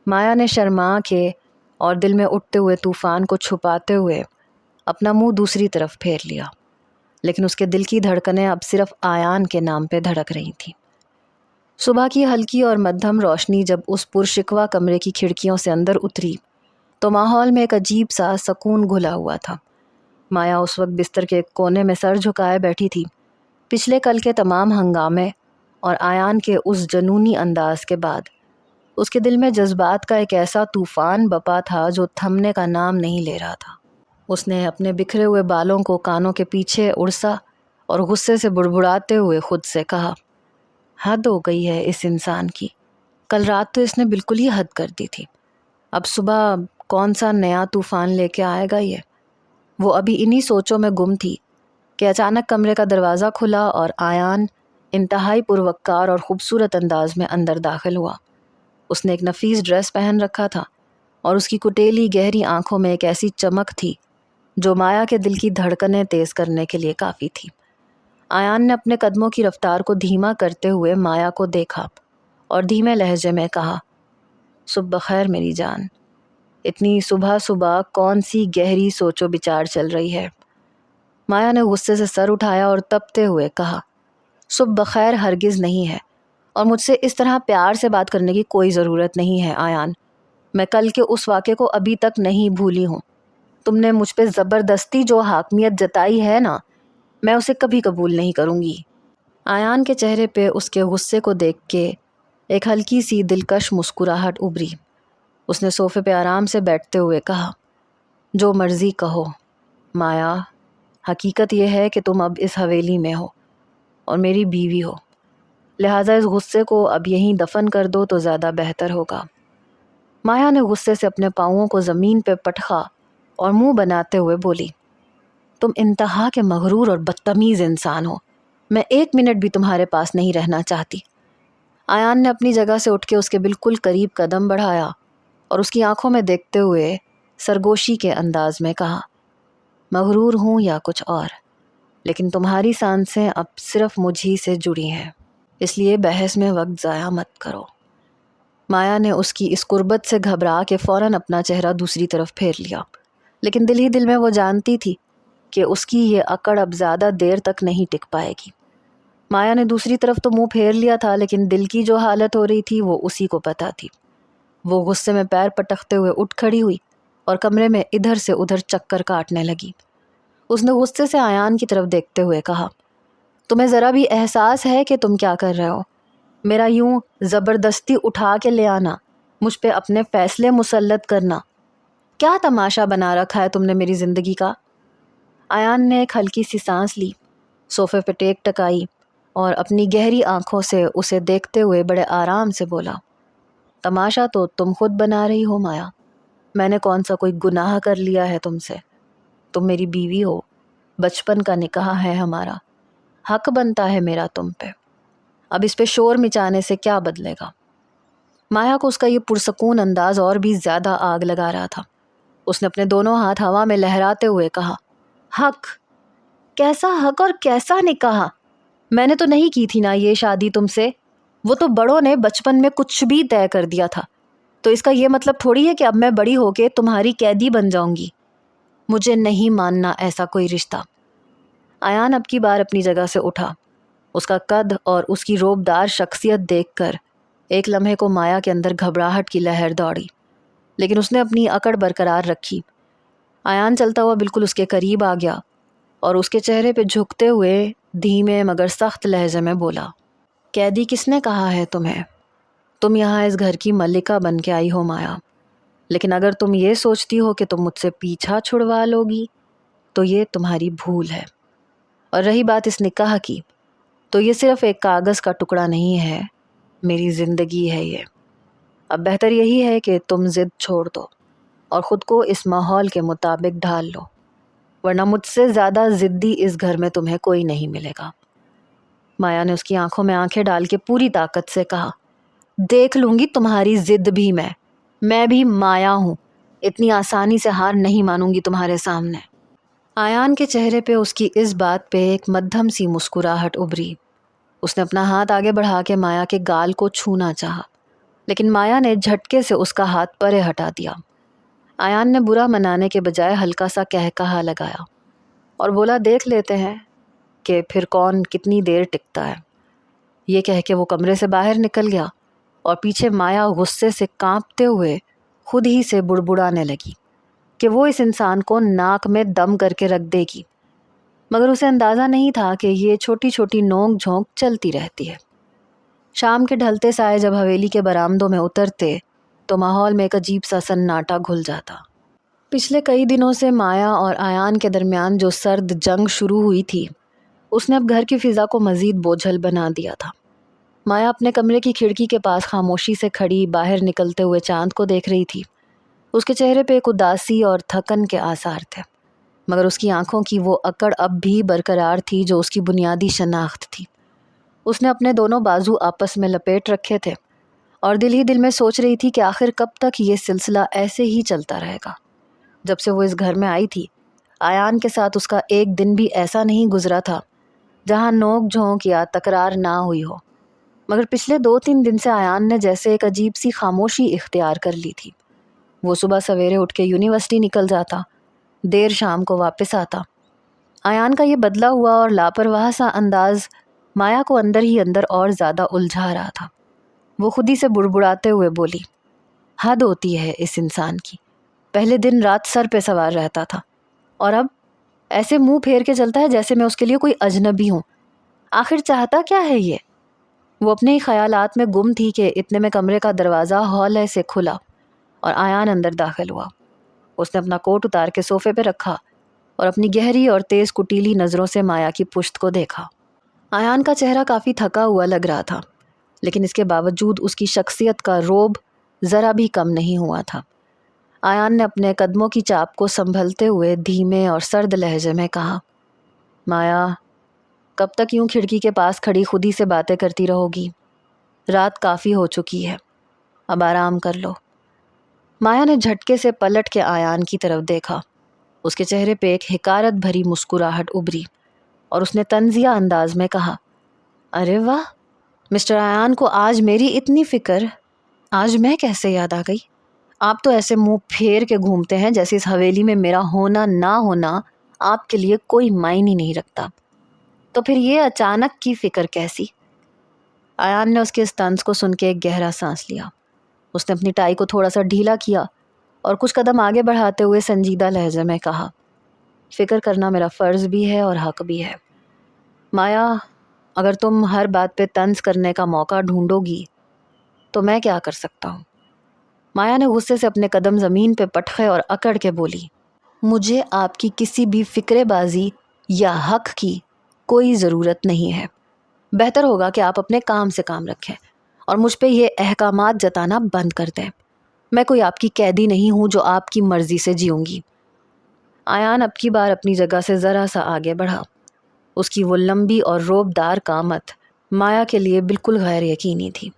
مایا نے شرما کے اور دل میں اٹھتے ہوئے طوفان کو چھپاتے ہوئے اپنا منہ دوسری طرف پھیر لیا، لیکن اس کے دل کی دھڑکنیں اب صرف آیان کے نام پہ دھڑک رہی تھیں۔ صبح کی ہلکی اور مدھم روشنی جب اس پرشکوہ کمرے کی کھڑکیوں سے اندر اتری تو ماحول میں ایک عجیب سا سکون گھلا ہوا تھا۔ مایا اس وقت بستر کے ایک کونے میں سر جھکائے بیٹھی تھی۔ پچھلے کل کے تمام ہنگامے اور آیان کے اس جنونی انداز کے بعد اس کے دل میں جذبات کا ایک ایسا طوفان بپا تھا جو تھمنے کا نام نہیں لے رہا تھا۔ اس نے اپنے بکھرے ہوئے بالوں کو کانوں کے پیچھے اڑسا اور غصے سے بڑبڑاتے ہوئے خود سے کہا، حد ہو گئی ہے اس انسان کی، کل رات تو اس نے بالکل ہی حد کر دی تھی، اب صبح کون سا نیا طوفان لے کے آئے گا یہ۔ وہ ابھی انہی سوچوں میں گم تھی کہ اچانک کمرے کا دروازہ کھلا اور آیان انتہائی پروقار اور خوبصورت انداز میں اندر داخل ہوا۔ اس نے ایک نفیس ڈریس پہن رکھا تھا اور اس کی کٹیلی گہری آنکھوں میں ایک ایسی چمک تھی جو مایا کے دل کی دھڑکنیں تیز کرنے کے لیے کافی تھی۔ آیان نے اپنے قدموں کی رفتار کو دھیما کرتے ہوئے مایا کو دیکھا اور دھیمے لہجے میں کہا، صبح بخیر میری جان، اتنی صبح صبح کون سی گہری سوچ و بچار چل رہی ہے؟ مایا نے غصے سے سر اٹھایا اور تپتے ہوئے کہا، صبح بخیر ہرگز نہیں ہے، اور مجھ سے اس طرح پیار سے بات کرنے کی کوئی ضرورت نہیں ہے آیان۔ میں کل کے اس واقعے کو ابھی تک نہیں بھولی ہوں۔ تم نے مجھ پہ زبردستی جو حاکمیت جتائی ہے نا، میں اسے کبھی قبول نہیں کروں گی۔ آیان کے چہرے پہ اس کے غصے کو دیکھ کے ایک ہلکی سی دلکش مسکراہٹ ابھری۔ اس نے صوفے پہ آرام سے بیٹھتے ہوئے کہا، جو مرضی کہو مایا، حقیقت یہ ہے کہ تم اب اس حویلی میں ہو اور میری بیوی ہو، لہٰذا اس غصے کو اب یہیں دفن کر دو تو زیادہ بہتر ہوگا۔ مایا نے غصے سے اپنے پاؤں کو زمین پہ پٹخا اور منہ بناتے ہوئے بولی، تم انتہا کے مغرور اور بدتمیز انسان ہو، میں 1 منٹ بھی تمہارے پاس نہیں رہنا چاہتی۔ آیان نے اپنی جگہ سے اٹھ کے اس کے بالکل قریب قدم بڑھایا اور اس کی آنکھوں میں دیکھتے ہوئے سرگوشی کے انداز میں کہا، مغرور ہوں یا کچھ اور، لیکن تمہاری سانسیں اب صرف مجھ ہی سے جڑی ہیں، اس لیے بحث میں وقت ضائع مت کرو۔ مایا نے اس کی اس قربت سے گھبرا کے فوراً اپنا چہرہ دوسری طرف پھیر لیا، لیکن دل ہی دل میں وہ جانتی تھی کہ اس کی یہ اکڑ اب زیادہ دیر تک نہیں ٹک پائے گی۔ مایا نے دوسری طرف تو منہ پھیر لیا تھا، لیکن دل کی جو حالت ہو رہی تھی وہ اسی کو پتہ تھی۔ وہ غصے میں پیر پٹکتے ہوئے اٹھ کھڑی ہوئی اور کمرے میں ادھر سے ادھر چکر کاٹنے لگی۔ اس نے غصے سے آیان کی طرف دیکھتے ہوئے کہا، تمہیں ذرا بھی احساس ہے کہ تم کیا کر رہے ہو؟ میرا یوں زبردستی اٹھا کے لے آنا، مجھ پہ اپنے فیصلے مسلط کرنا، کیا تماشا بنا رکھا ہے تم نے میری زندگی کا؟ آیان نے ایک ہلکی سی سانس لی، صوفے پہ ٹیک ٹکائی اور اپنی گہری آنکھوں سے اسے دیکھتے ہوئے بڑے آرام سے بولا، تماشا تو تم خود بنا رہی ہو مایا، میں نے کون سا کوئی گناہ کر لیا ہے تم سے؟ تم میری بیوی ہو، بچپن کا نکاح ہے ہمارا، حق بنتا ہے میرا تم پہ، اب اس پہ شور مچانے سے کیا بدلے گا؟ مایا کو اس کا یہ پرسکون انداز اور بھی زیادہ آگ لگا رہا تھا۔ اس نے اپنے دونوں ہاتھ ہوا میں لہراتے ہوئے کہا، حق؟ کیسا حق اور کیسا نکاح؟ میں نے تو نہیں کی تھی نا یہ شادی تم سے، وہ تو بڑوں نے بچپن میں کچھ بھی طے کر دیا تھا، تو اس کا یہ مطلب تھوڑی ہے کہ اب میں بڑی ہو کے تمہاری قیدی بن جاؤں گی۔ مجھے نہیں ماننا ایسا کوئی رشتہ۔ آیان اب کی بار اپنی جگہ سے اٹھا۔ اس کا قد اور اس کی روبدار شخصیت دیکھ کر ایک لمحے کو مایا کے اندر گھبراہٹ کی لہر دوڑی، لیکن اس نے اپنی اکڑ برقرار رکھی۔ آیان چلتا ہوا بالکل اس کے قریب آ گیا اور اس کے چہرے پہ جھکتے ہوئے دھیمے مگر سخت لہجے میں بولا، قیدی کس نے کہا ہے تمہیں؟ تم یہاں اس گھر کی ملکہ بن کے آئی ہو مایا، لیکن اگر تم یہ سوچتی ہو کہ تم مجھ سے پیچھا چھڑوا لوگی تو یہ تمہاری بھول ہے۔ اور رہی بات اس نکاح کی، تو یہ صرف ایک کاغذ کا ٹکڑا نہیں ہے، میری زندگی ہے یہ۔ اب بہتر یہی ہے کہ تم ضد چھوڑ دو اور خود کو اس ماحول کے مطابق ڈھال لو، ورنہ مجھ سے زیادہ ضدی اس گھر میں تمہیں کوئی نہیں ملے گا۔ مایا نے اس کی آنکھوں میں آنکھیں ڈال کے پوری طاقت سے کہا، دیکھ لوں گی تمہاری ضد بھی میں بھی مایا ہوں، اتنی آسانی سے ہار نہیں مانوں گی تمہارے سامنے۔ آیان کے چہرے پہ اس کی اس بات پہ ایک مدھم سی مسکراہٹ ابھری۔ اس نے اپنا ہاتھ آگے بڑھا کے مایا کے گال کو چھونا چاہا، لیکن مایا نے جھٹکے سے اس کا ہاتھ پرے ہٹا دیا۔ آیان نے برا منانے کے بجائے ہلکا سا کہا لگایا اور بولا، دیکھ لیتے ہیں کہ پھر کون کتنی دیر ٹکتا ہے۔ یہ کہہ کے وہ کمرے سے باہر نکل گیا اور پیچھے مایا غصے سے کانپتے ہوئے خود ہی سے بڑبڑانے لگی کہ وہ اس انسان کو ناک میں دم کر کے رکھ دے گی، مگر اسے اندازہ نہیں تھا کہ یہ چھوٹی چھوٹی نوک جھونک چلتی رہتی ہے۔ شام کے ڈھلتے سائے جب حویلی کے برآمدوں میں اترتے تو ماحول میں ایک عجیب سا سناٹا گھل جاتا۔ پچھلے کئی دنوں سے مایا اور آیان کے درمیان جو سرد جنگ شروع ہوئی تھی، اس نے اب گھر کی فضا کو مزید بوجھل بنا دیا تھا۔ مایا اپنے کمرے کی کھڑکی کے پاس خاموشی سے کھڑی باہر نکلتے ہوئے چاند کو دیکھ رہی تھی۔ اس کے چہرے پہ ایک اداسی اور تھکن کے آثار تھے، مگر اس کی آنکھوں کی وہ اکڑ اب بھی برقرار تھی جو اس کی بنیادی شناخت تھی۔ اس نے اپنے دونوں بازو آپس میں لپیٹ رکھے تھے اور دل ہی دل میں سوچ رہی تھی کہ آخر کب تک یہ سلسلہ ایسے ہی چلتا رہے گا۔ جب سے وہ اس گھر میں آئی تھی، آیان کے ساتھ اس کا ایک دن بھی ایسا نہیں گزرا تھا جہاں نوک جھونک یا تکرار نہ ہوئی ہو، مگر پچھلے 2-3 دن سے آیان نے جیسے ایک عجیب سی خاموشی اختیار کر لی تھی۔ وہ صبح سویرے اٹھ کے یونیورسٹی نکل جاتا، دیر شام کو واپس آتا۔ آیان کا یہ بدلا ہوا اور لاپرواہ سا انداز مایا کو اندر ہی اندر اور زیادہ الجھا رہا تھا۔ وہ خود ہی سے بڑبڑاتے ہوئے بولی، حد ہوتی ہے اس انسان کی، پہلے دن رات سر پہ سوار رہتا تھا اور اب ایسے منہ پھیر کے چلتا ہے جیسے میں اس کے لیے کوئی اجنبی ہوں۔ آخر چاہتا کیا ہے یہ؟ وہ اپنے ہی خیالات میں گم تھی کہ اتنے میں کمرے کا دروازہ ہالے سے کھلا اور آیان اندر داخل ہوا۔ اس نے اپنا کوٹ اتار کے صوفے پہ رکھا اور اپنی گہری اور تیز کٹیلی نظروں سے مایا کی پشت کو دیکھا۔ آیان کا چہرہ کافی تھکا ہوا لگ رہا تھا، لیکن اس کے باوجود اس کی شخصیت کا روب ذرا بھی کم نہیں ہوا تھا۔ آیان نے اپنے قدموں کی چاپ کو سنبھلتے ہوئے دھیمے اور سرد لہجے میں کہا، مایا، کب تک یوں کھڑکی کے پاس کھڑی خودی سے باتیں کرتی رہو گی؟ رات کافی ہو چکی ہے، اب آرام کر لو۔ مایا نے جھٹکے سے پلٹ کے آیان کی طرف دیکھا۔ اس کے چہرے پہ ایک حقارت بھری مسکراہٹ ابھری اور اس نے طنزیہ انداز میں کہا، ارے واہ، مسٹر آیان کو آج میری اتنی فکر، آج میں کیسے یاد آ گئی؟ آپ تو ایسے منہ پھیر کے گھومتے ہیں جیسے اس حویلی میں میرا ہونا نہ ہونا آپ کے لیے کوئی معنی نہیں رکھتا۔ تو پھر یہ اچانک کی فکر کیسی؟ آیان نے اس کے اس طنز کو سن کے ایک گہرا سانس لیا۔ اس نے اپنی ٹائی کو تھوڑا سا ڈھیلا کیا اور کچھ قدم آگے بڑھاتے ہوئے سنجیدہ لہجے میں کہا، فکر کرنا میرا فرض بھی ہے اور حق بھی ہے۔ مایا، اگر تم ہر بات پہ طنز کرنے کا موقع ڈھونڈو گی تو میں کیا کر سکتا ہوں؟ مایا نے غصے سے اپنے قدم زمین پہ پٹخے اور اکڑ کے بولی، مجھے آپ کی کسی بھی فکرے بازی یا حق کی کوئی ضرورت نہیں ہے۔ بہتر ہوگا کہ آپ اپنے کام سے کام رکھیں اور مجھ پہ یہ احکامات جتانا بند کر دیں۔ میں کوئی آپ کی قیدی نہیں ہوں جو آپ کی مرضی سے جیوں گی۔ آیان اب کی بار اپنی جگہ سے ذرا سا آگے بڑھا۔ اس کی وہ لمبی اور روب دار قامت مایا کے لیے بالکل غیر یقینی تھی۔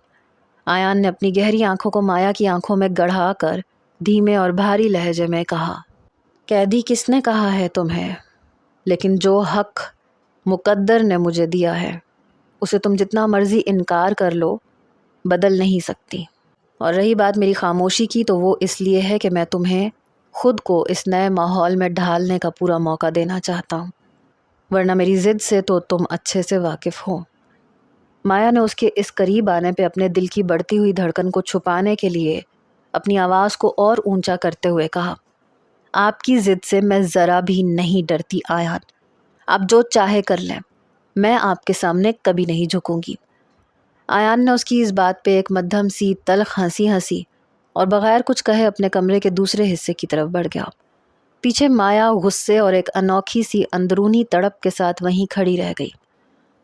آیان نے اپنی گہری آنکھوں کو مایا کی آنکھوں میں گڑھا کر دھیمے اور بھاری لہجے میں کہا، قیدی کس نے کہا ہے تمہیں؟ لیکن جو حق مقدر نے مجھے دیا ہے اسے تم جتنا مرضی انکار کر لو، بدل نہیں سکتی۔ اور رہی بات میری خاموشی کی تو وہ اس لیے ہے کہ میں تمہیں خود کو اس نئے ماحول میں ڈھالنے کا پورا موقع دینا چاہتا ہوں، ورنہ میری ضد سے تو تم اچھے سے واقف ہو۔ مایا نے اس کے اس قریب آنے پہ اپنے دل کی بڑھتی ہوئی دھڑکن کو چھپانے کے لیے اپنی آواز کو اور اونچا کرتے ہوئے کہا، آپ کی ضد سے میں ذرا بھی نہیں ڈرتی آیان، آپ جو چاہے کر لیں، میں آپ کے سامنے کبھی نہیں جھکوں گی۔ آیان نے اس کی اس بات پہ ایک مدھم سی تلخ ہنسی ہنسی اور بغیر کچھ کہے اپنے کمرے کے دوسرے حصے کی طرف بڑھ گیا۔ پیچھے مایا غصے اور ایک انوکھی سی اندرونی تڑپ کے ساتھ وہیں کھڑی رہ گئی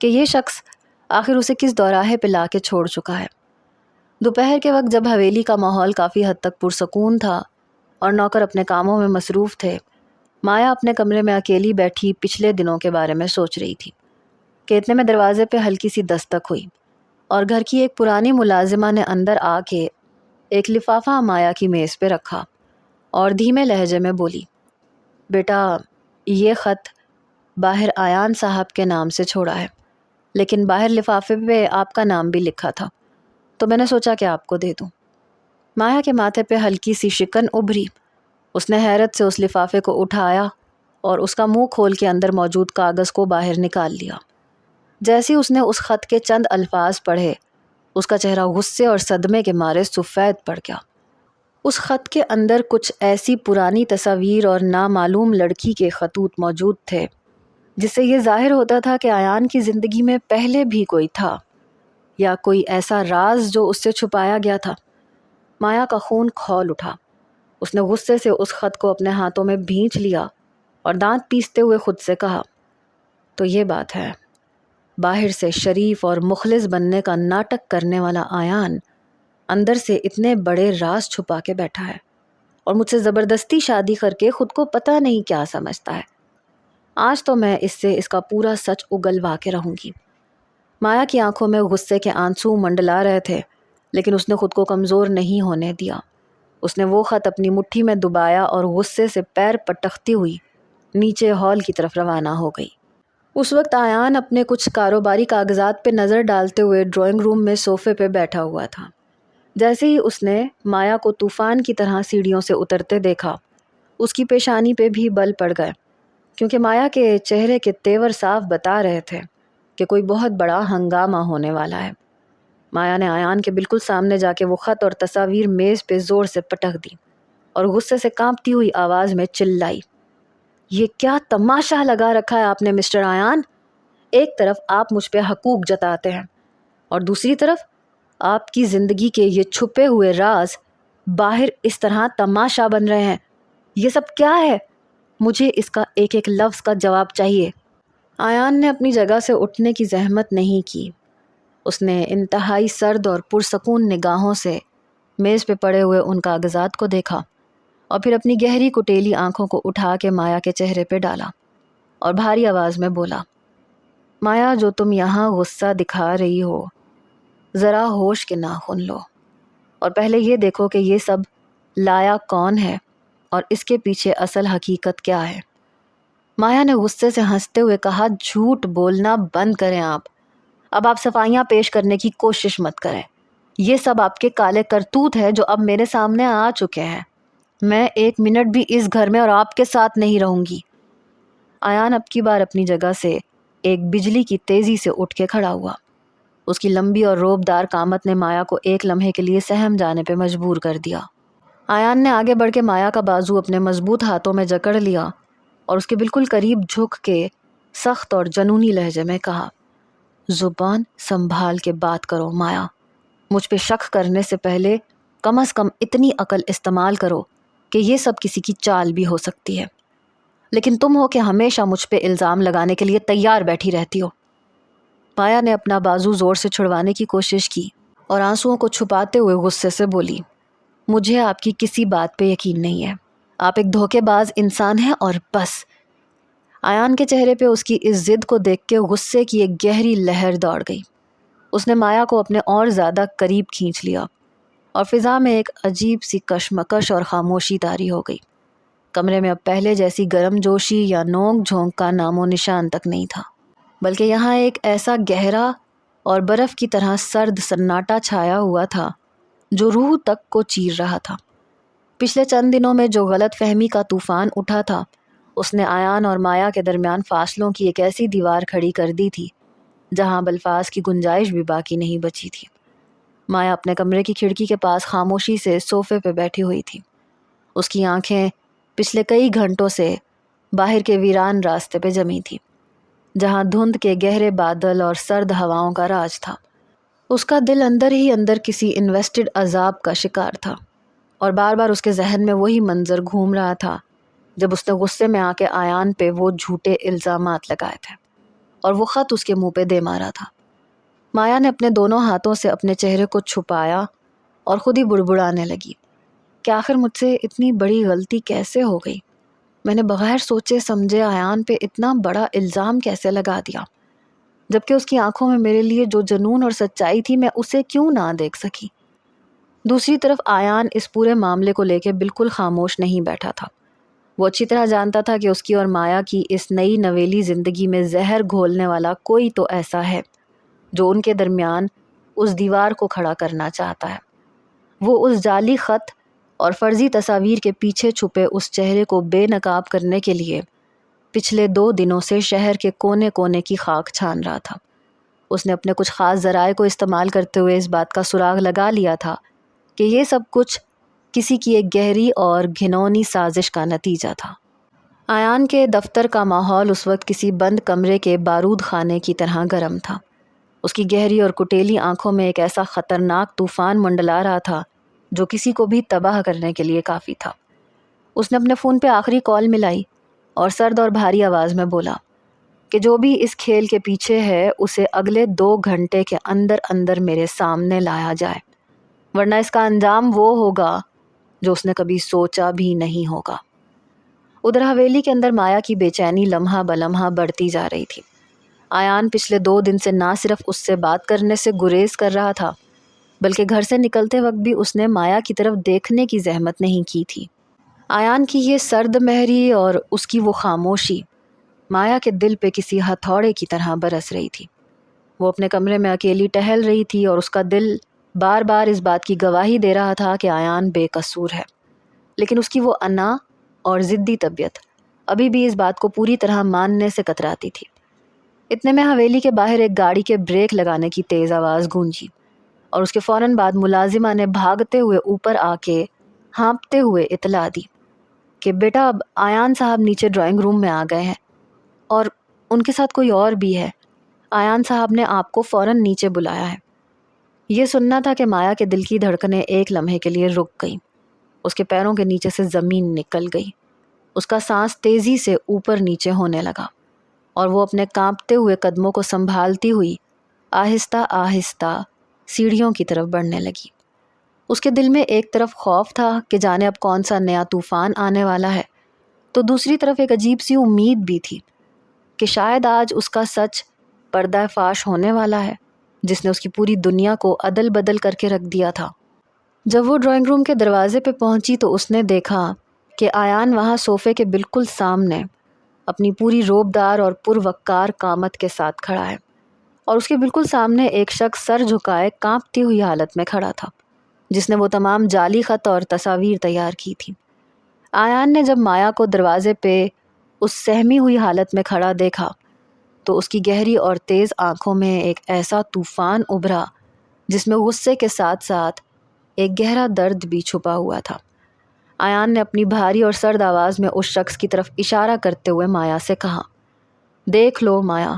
کہ یہ شخص آخر اسے کس دوراہے پہ لا کے چھوڑ چکا ہے۔ دوپہر کے وقت جب حویلی کا ماحول کافی حد تک پرسکون تھا اور نوکر اپنے کاموں میں مصروف تھے، مایا اپنے کمرے میں اکیلی بیٹھی پچھلے دنوں کے بارے میں سوچ رہی تھی کہ اتنے میں دروازے پہ ہلکی سی دستک ہوئی اور گھر کی ایک پرانی ملازمہ نے اندر آ کے ایک لفافہ مایا کی میز پہ رکھا اور دھیمے لہجے میں بولی، بیٹا، یہ خط باہر آیان صاحب کے نام سے چھوڑا ہے، لیکن باہر لفافے پہ آپ کا نام بھی لکھا تھا، تو میں نے سوچا کہ آپ کو دے دوں۔ مایا کے ماتھے پہ ہلکی سی شکن ابھری۔ اس نے حیرت سے اس لفافے کو اٹھایا اور اس کا منہ کھول کے اندر موجود کاغذ کو باہر نکال لیا۔ جیسے اس نے اس خط کے چند الفاظ پڑھے، اس کا چہرہ غصے اور صدمے کے مارے سفید پڑ گیا۔ اس خط کے اندر کچھ ایسی پرانی تصاویر اور نامعلوم لڑکی کے خطوط موجود تھے جس سے یہ ظاہر ہوتا تھا کہ آیان کی زندگی میں پہلے بھی کوئی تھا یا کوئی ایسا راز جو اس سے چھپایا گیا تھا۔ مایا کا خون کھول اٹھا۔ اس نے غصے سے اس خط کو اپنے ہاتھوں میں بھینچ لیا اور دانت پیستے ہوئے خود سے کہا، تو یہ بات ہے، باہر سے شریف اور مخلص بننے کا ناٹک کرنے والا آیان اندر سے اتنے بڑے راز چھپا کے بیٹھا ہے اور مجھ سے زبردستی شادی کر کے خود کو پتہ نہیں کیا سمجھتا ہے۔ آج تو میں اس سے اس کا پورا سچ اگلوا کے رہوں گی۔ مایا کی آنکھوں میں غصے کے آنسو منڈلا رہے تھے، لیکن اس نے خود کو کمزور نہیں ہونے دیا۔ اس نے وہ خط اپنی مٹھی میں دبایا اور غصے سے پیر پٹکتی ہوئی نیچے ہال کی طرف روانہ ہو گئی۔ اس وقت آیان اپنے کچھ کاروباری کاغذات پہ نظر ڈالتے ہوئے ڈرائنگ روم میں صوفے پہ بیٹھا ہوا تھا۔ جیسے ہی اس نے مایا کو طوفان کی طرح سیڑھیوں سے اترتے دیکھا، اس کی پیشانی پہ بھی بل پڑ گئے، کیونکہ مایا کے چہرے کے تیور صاف بتا رہے تھے کہ کوئی بہت بڑا ہنگامہ ہونے والا ہے۔ مایا نے آیان کے بالکل سامنے جا کے وہ خط اور تصاویر میز پہ زور سے پٹک دی اور غصے سے کانپتی ہوئی آواز میں چلائی، یہ کیا تماشا لگا رکھا ہے آپ نے مسٹر آیان؟ ایک طرف آپ مجھ پہ حقوق جتاتے ہیں اور دوسری طرف آپ کی زندگی کے یہ چھپے ہوئے راز باہر اس طرح تماشا بن رہے ہیں۔ یہ سب کیا ہے؟ مجھے اس کا ایک ایک لفظ کا جواب چاہیے۔ آیان نے اپنی جگہ سے اٹھنے کی زحمت نہیں کی۔ اس نے انتہائی سرد اور پرسکون نگاہوں سے میز پہ پڑے ہوئے ان کاغذات کو دیکھا اور پھر اپنی گہری کٹیلی آنکھوں کو اٹھا کے مایا کے چہرے پہ ڈالا اور بھاری آواز میں بولا، مایا جو تم یہاں غصہ دکھا رہی ہو، ذرا ہوش کے ناخن لو اور پہلے یہ دیکھو کہ یہ سب لایا کون ہے اور اس کے پیچھے اصل حقیقت کیا ہے۔ مایا نے غصے سے ہنستے ہوئے کہا، جھوٹ بولنا بند کریں اب آپ صفائیاں پیش کرنے کی کوشش مت کریں۔ یہ سب آپ کے کالے کرتوت ہے جو اب میرے سامنے آ چکے ہیں۔ میں 1 منٹ بھی اس گھر میں اور آپ کے ساتھ نہیں رہوں گی۔ ایان اب کی بار اپنی جگہ سے ایک بجلی کی تیزی سے اٹھ کے کھڑا ہوا۔ اس کی لمبی اور روبدار قامت نے مایا کو ایک لمحے کے لیے سہم جانے پہ مجبور کر دیا۔ ایان نے آگے بڑھ کے مایا کا بازو اپنے مضبوط ہاتھوں میں جکڑ لیا اور اس کے بالکل قریب جھک کے سخت اور جنونی لہجے میں کہا، زبان سنبھال کے بات کرو مایا، مجھ پہ شک کرنے سے پہلے کم از کم اتنی عقل استعمال کرو کہ یہ سب کسی کی چال بھی ہو سکتی ہے، لیکن تم ہو کہ ہمیشہ مجھ پہ الزام لگانے کے لیے تیار بیٹھی رہتی ہو۔ مایا نے اپنا بازو زور سے چھڑوانے کی کوشش کی اور آنسوؤں کو چھپاتے ہوئے غصے سے بولی، مجھے آپ کی کسی بات پہ یقین نہیں ہے، آپ ایک دھوکے باز انسان ہیں اور بس۔ ایان کے چہرے پہ اس کی اس ضد کو دیکھ کے غصے کی ایک گہری لہر دوڑ گئی۔ اس نے مایا کو اپنے اور زیادہ قریب کھینچ لیا اور فضا میں ایک عجیب سی کشمکش اور خاموشی طاری ہو گئی۔ کمرے میں اب پہلے جیسی گرم جوشی یا نوک جھونک کا نام و نشان تک نہیں تھا، بلکہ یہاں ایک ایسا گہرا اور برف کی طرح سرد سناٹا چھایا ہوا تھا جو روح تک کو چیر رہا تھا۔ پچھلے چند دنوں میں جو غلط فہمی کا طوفان اٹھا تھا، اس نے ایان اور مایا کے درمیان فاصلوں کی ایک ایسی دیوار کھڑی کر دی تھی جہاں الفاظ کی گنجائش بھی باقی نہیں بچی تھی۔ مایا اپنے کمرے کی کھڑکی کے پاس خاموشی سے صوفے پہ بیٹھی ہوئی تھی۔ اس کی آنکھیں پچھلے کئی گھنٹوں سے باہر کے ویران راستے پہ جمی تھی جہاں دھند کے گہرے بادل اور سرد ہواؤں کا راج تھا۔ اس کا دل اندر ہی اندر کسی انویسٹڈ عذاب کا شکار تھا اور بار بار اس کے ذہن میں وہی منظر گھوم رہا تھا جب اس نے غصے میں آ کے ایان پہ وہ جھوٹے الزامات لگائے تھے اور وہ خط اس کے منہ پہ دے مارا تھا۔ مایا نے اپنے دونوں ہاتھوں سے اپنے چہرے کو چھپایا اور خود ہی بڑبڑانے لگی کہ آخر مجھ سے اتنی بڑی غلطی کیسے ہو گئی؟ میں نے بغیر سوچے سمجھے ایان پہ اتنا بڑا الزام کیسے لگا دیا، جبکہ اس کی آنکھوں میں میرے لیے جو جنون اور سچائی تھی میں اسے کیوں نہ دیکھ سکی؟ دوسری طرف ایان اس پورے معاملے کو لے کے بالکل خاموش نہیں بیٹھا تھا۔ وہ اچھی طرح جانتا تھا کہ اس کی اور مایا کی اس نئی نویلی زندگی میں زہر گھولنے والا کوئی تو ایسا ہے جو ان کے درمیان اس دیوار کو کھڑا کرنا چاہتا ہے۔ وہ اس جعلی خط اور فرضی تصاویر کے پیچھے چھپے اس چہرے کو بے نقاب کرنے کے لیے پچھلے 2 دنوں سے شہر کے کونے کونے کی خاک چھان رہا تھا۔ اس نے اپنے کچھ خاص ذرائع کو استعمال کرتے ہوئے اس بات کا سراغ لگا لیا تھا کہ یہ سب کچھ کسی کی ایک گہری اور گھنونی سازش کا نتیجہ تھا۔ ایان کے دفتر کا ماحول اس وقت کسی بند کمرے کے بارود خانے کی طرح گرم تھا۔ اس کی گہری اور کٹیلی آنکھوں میں ایک ایسا خطرناک طوفان منڈلا رہا تھا جو کسی کو بھی تباہ کرنے کے لیے کافی تھا۔ اس نے اپنے فون پہ آخری کال ملائی اور سرد اور بھاری آواز میں بولا کہ جو بھی اس کھیل کے پیچھے ہے اسے اگلے 2 گھنٹے کے اندر اندر میرے سامنے لایا جائے، ورنہ اس کا انجام وہ ہوگا جو اس نے کبھی سوچا بھی نہیں ہوگا۔ ادھر حویلی کے اندر مایا کی بے چینی لمحہ بلمحہ بڑھتی جا رہی تھی۔ ایان پچھلے 2 دن سے نہ صرف اس سے بات کرنے سے گریز کر رہا تھا، بلکہ گھر سے نکلتے وقت بھی اس نے مایا کی طرف دیکھنے کی زحمت نہیں کی تھی۔ ایان کی یہ سرد مہری اور اس کی وہ خاموشی مایا کے دل پہ کسی ہتھوڑے کی طرح برس رہی تھی۔ وہ اپنے کمرے میں اکیلی ٹہل رہی تھی اور اس کا دل بار بار اس بات کی گواہی دے رہا تھا کہ ایان بے قصور ہے، لیکن اس کی وہ انا اور ضدی طبیعت ابھی بھی اس بات کو پوری طرح ماننے سے کتراتی تھی۔ اتنے میں حویلی کے باہر ایک گاڑی کے بریک لگانے کی تیز آواز گونجی اور اس کے فوراً بعد ملازمہ نے بھاگتے ہوئے اوپر آ کے ہانپتے ہوئے اطلاع دی کہ بیٹا اب ایان صاحب نیچے ڈرائنگ روم میں آ گئے ہیں اور ان کے ساتھ کوئی اور بھی ہے۔ ایان صاحب نے آپ کو فوراً نیچے بلایا ہے۔ یہ سننا تھا کہ مایا کے دل کی دھڑکنیں ایک لمحے کے لیے رک گئیں۔ اس کے پیروں کے نیچے سے زمین نکل گئی۔ اس کا سانس تیزی سے اوپر نیچے ہونے لگا اور وہ اپنے کانپتے ہوئے قدموں کو سنبھالتی ہوئی آہستہ آہستہ سیڑھیوں کی طرف بڑھنے لگی۔ اس کے دل میں ایک طرف خوف تھا کہ جانے اب کون سا نیا طوفان آنے والا ہے، تو دوسری طرف ایک عجیب سی امید بھی تھی کہ شاید آج اس کا سچ پردہ فاش ہونے والا ہے، جس نے اس کی پوری دنیا کو عدل بدل کر کے رکھ دیا تھا۔ جب وہ ڈرائنگ روم کے دروازے پہ پہنچی تو اس نے دیکھا کہ آیان وہاں صوفے کے بالکل سامنے اپنی پوری روبدار اور پروقار قامت کے ساتھ کھڑا ہے، اور اس کے بالکل سامنے ایک شخص سر جھکائے کانپتی ہوئی حالت میں کھڑا تھا، جس نے وہ تمام جعلی خط اور تصاویر تیار کی تھی۔ آیان نے جب مایا کو دروازے پہ اس سہمی ہوئی حالت میں کھڑا دیکھا تو اس کی گہری اور تیز آنکھوں میں ایک ایسا طوفان ابھرا جس میں غصے کے ساتھ ساتھ ایک گہرا درد بھی چھپا ہوا تھا۔ آیان نے اپنی بھاری اور سرد آواز میں اس شخص کی طرف اشارہ کرتے ہوئے مایا سے کہا، دیکھ لو مایا،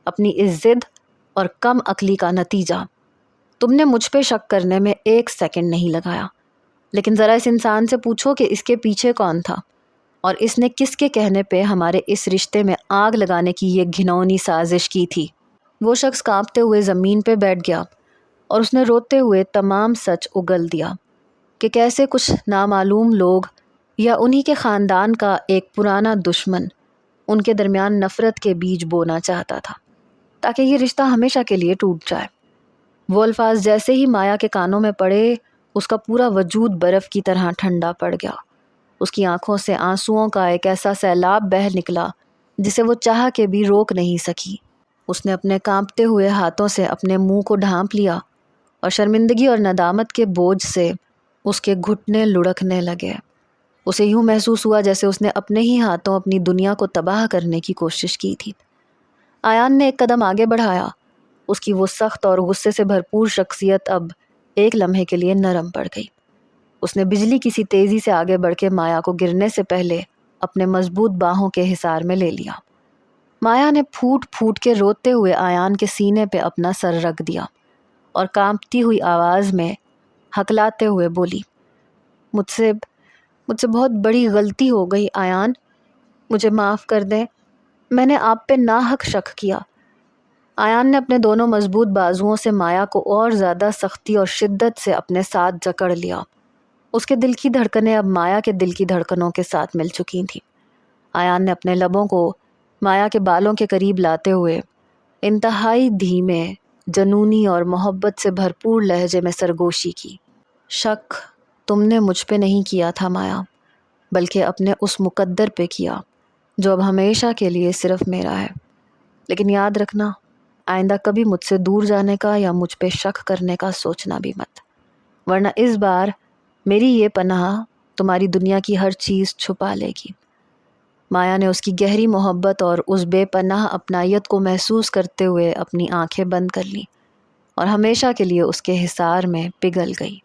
اپنی اس ضد اور کم عقلی کا نتیجہ۔ تم نے مجھ پہ شک کرنے میں 1 سیکنڈ نہیں لگایا، لیکن ذرا اس انسان سے پوچھو کہ اس کے پیچھے کون تھا اور اس نے کس کے کہنے پہ ہمارے اس رشتے میں آگ لگانے کی یہ گھنونی سازش کی تھی۔ وہ شخص کانپتے ہوئے زمین پہ بیٹھ گیا اور اس نے روتے ہوئے تمام سچ اگل دیا کہ کیسے کچھ نامعلوم لوگ یا انہی کے خاندان کا ایک پرانا دشمن ان کے درمیان نفرت کے بیج بونا چاہتا تھا تاکہ یہ رشتہ ہمیشہ کے لیے ٹوٹ جائے۔ وہ الفاظ جیسے ہی مایا کے کانوں میں پڑے، اس کا پورا وجود برف کی طرح ٹھنڈا پڑ گیا۔ اس کی آنکھوں سے آنسوؤں کا ایک ایسا سیلاب بہہ نکلا جسے وہ چاہ کے بھی روک نہیں سکی۔ اس نے اپنے کانپتے ہوئے ہاتھوں سے اپنے منہ کو ڈھانپ لیا اور شرمندگی اور ندامت کے بوجھ سے اس کے گھٹنے لڑکنے لگے۔ اسے یوں محسوس ہوا جیسے اس نے اپنے ہی ہاتھوں اپنی دنیا کو تباہ کرنے کی کوشش کی تھی۔ آیان نے ایک قدم آگے بڑھایا۔ اس کی وہ سخت اور غصے سے بھرپور شخصیت اب ایک لمحے کے لیے نرم پڑ گئی۔ اس نے بجلی کسی تیزی سے آگے بڑھ کے مایا کو گرنے سے پہلے اپنے مضبوط باہوں کے حصار میں لے لیا۔ مایا نے پھوٹ پھوٹ کے روتے ہوئے آیان کے سینے پہ اپنا سر رکھ دیا اور کانپتی ہوئی آواز میں ہکلاتے ہوئے بولی، مجھ سے بہت بڑی غلطی ہو گئی آیان، مجھے معاف کر دیں، میں نے آپ پہ ناحق شک کیا۔ آیان نے اپنے دونوں مضبوط بازوؤں سے مایا کو اور زیادہ سختی اور شدت سے اپنے ساتھ جکڑ لیا۔ اس کے دل کی دھڑکنیں اب مایا کے دل کی دھڑکنوں کے ساتھ مل چکی تھیں۔ آیان نے اپنے لبوں کو مایا کے بالوں کے قریب لاتے ہوئے انتہائی دھیمے، جنونی اور محبت سے بھرپور لہجے میں سرگوشی کی، شک تم نے مجھ پہ نہیں کیا تھا مایا، بلکہ اپنے اس مقدر پہ کیا جو اب ہمیشہ کے لیے صرف میرا ہے۔ لیکن یاد رکھنا، آئندہ کبھی مجھ سے دور جانے کا یا مجھ پہ شک کرنے کا سوچنا بھی مت، ورنہ اس بار میری یہ پناہ تمہاری دنیا کی ہر چیز چھپا لے گی۔ مایا نے اس کی گہری محبت اور اس بے پناہ اپنائیت کو محسوس کرتے ہوئے اپنی آنکھیں بند کر لیں اور ہمیشہ کے لیے اس کے حصار میں پگھل گئی۔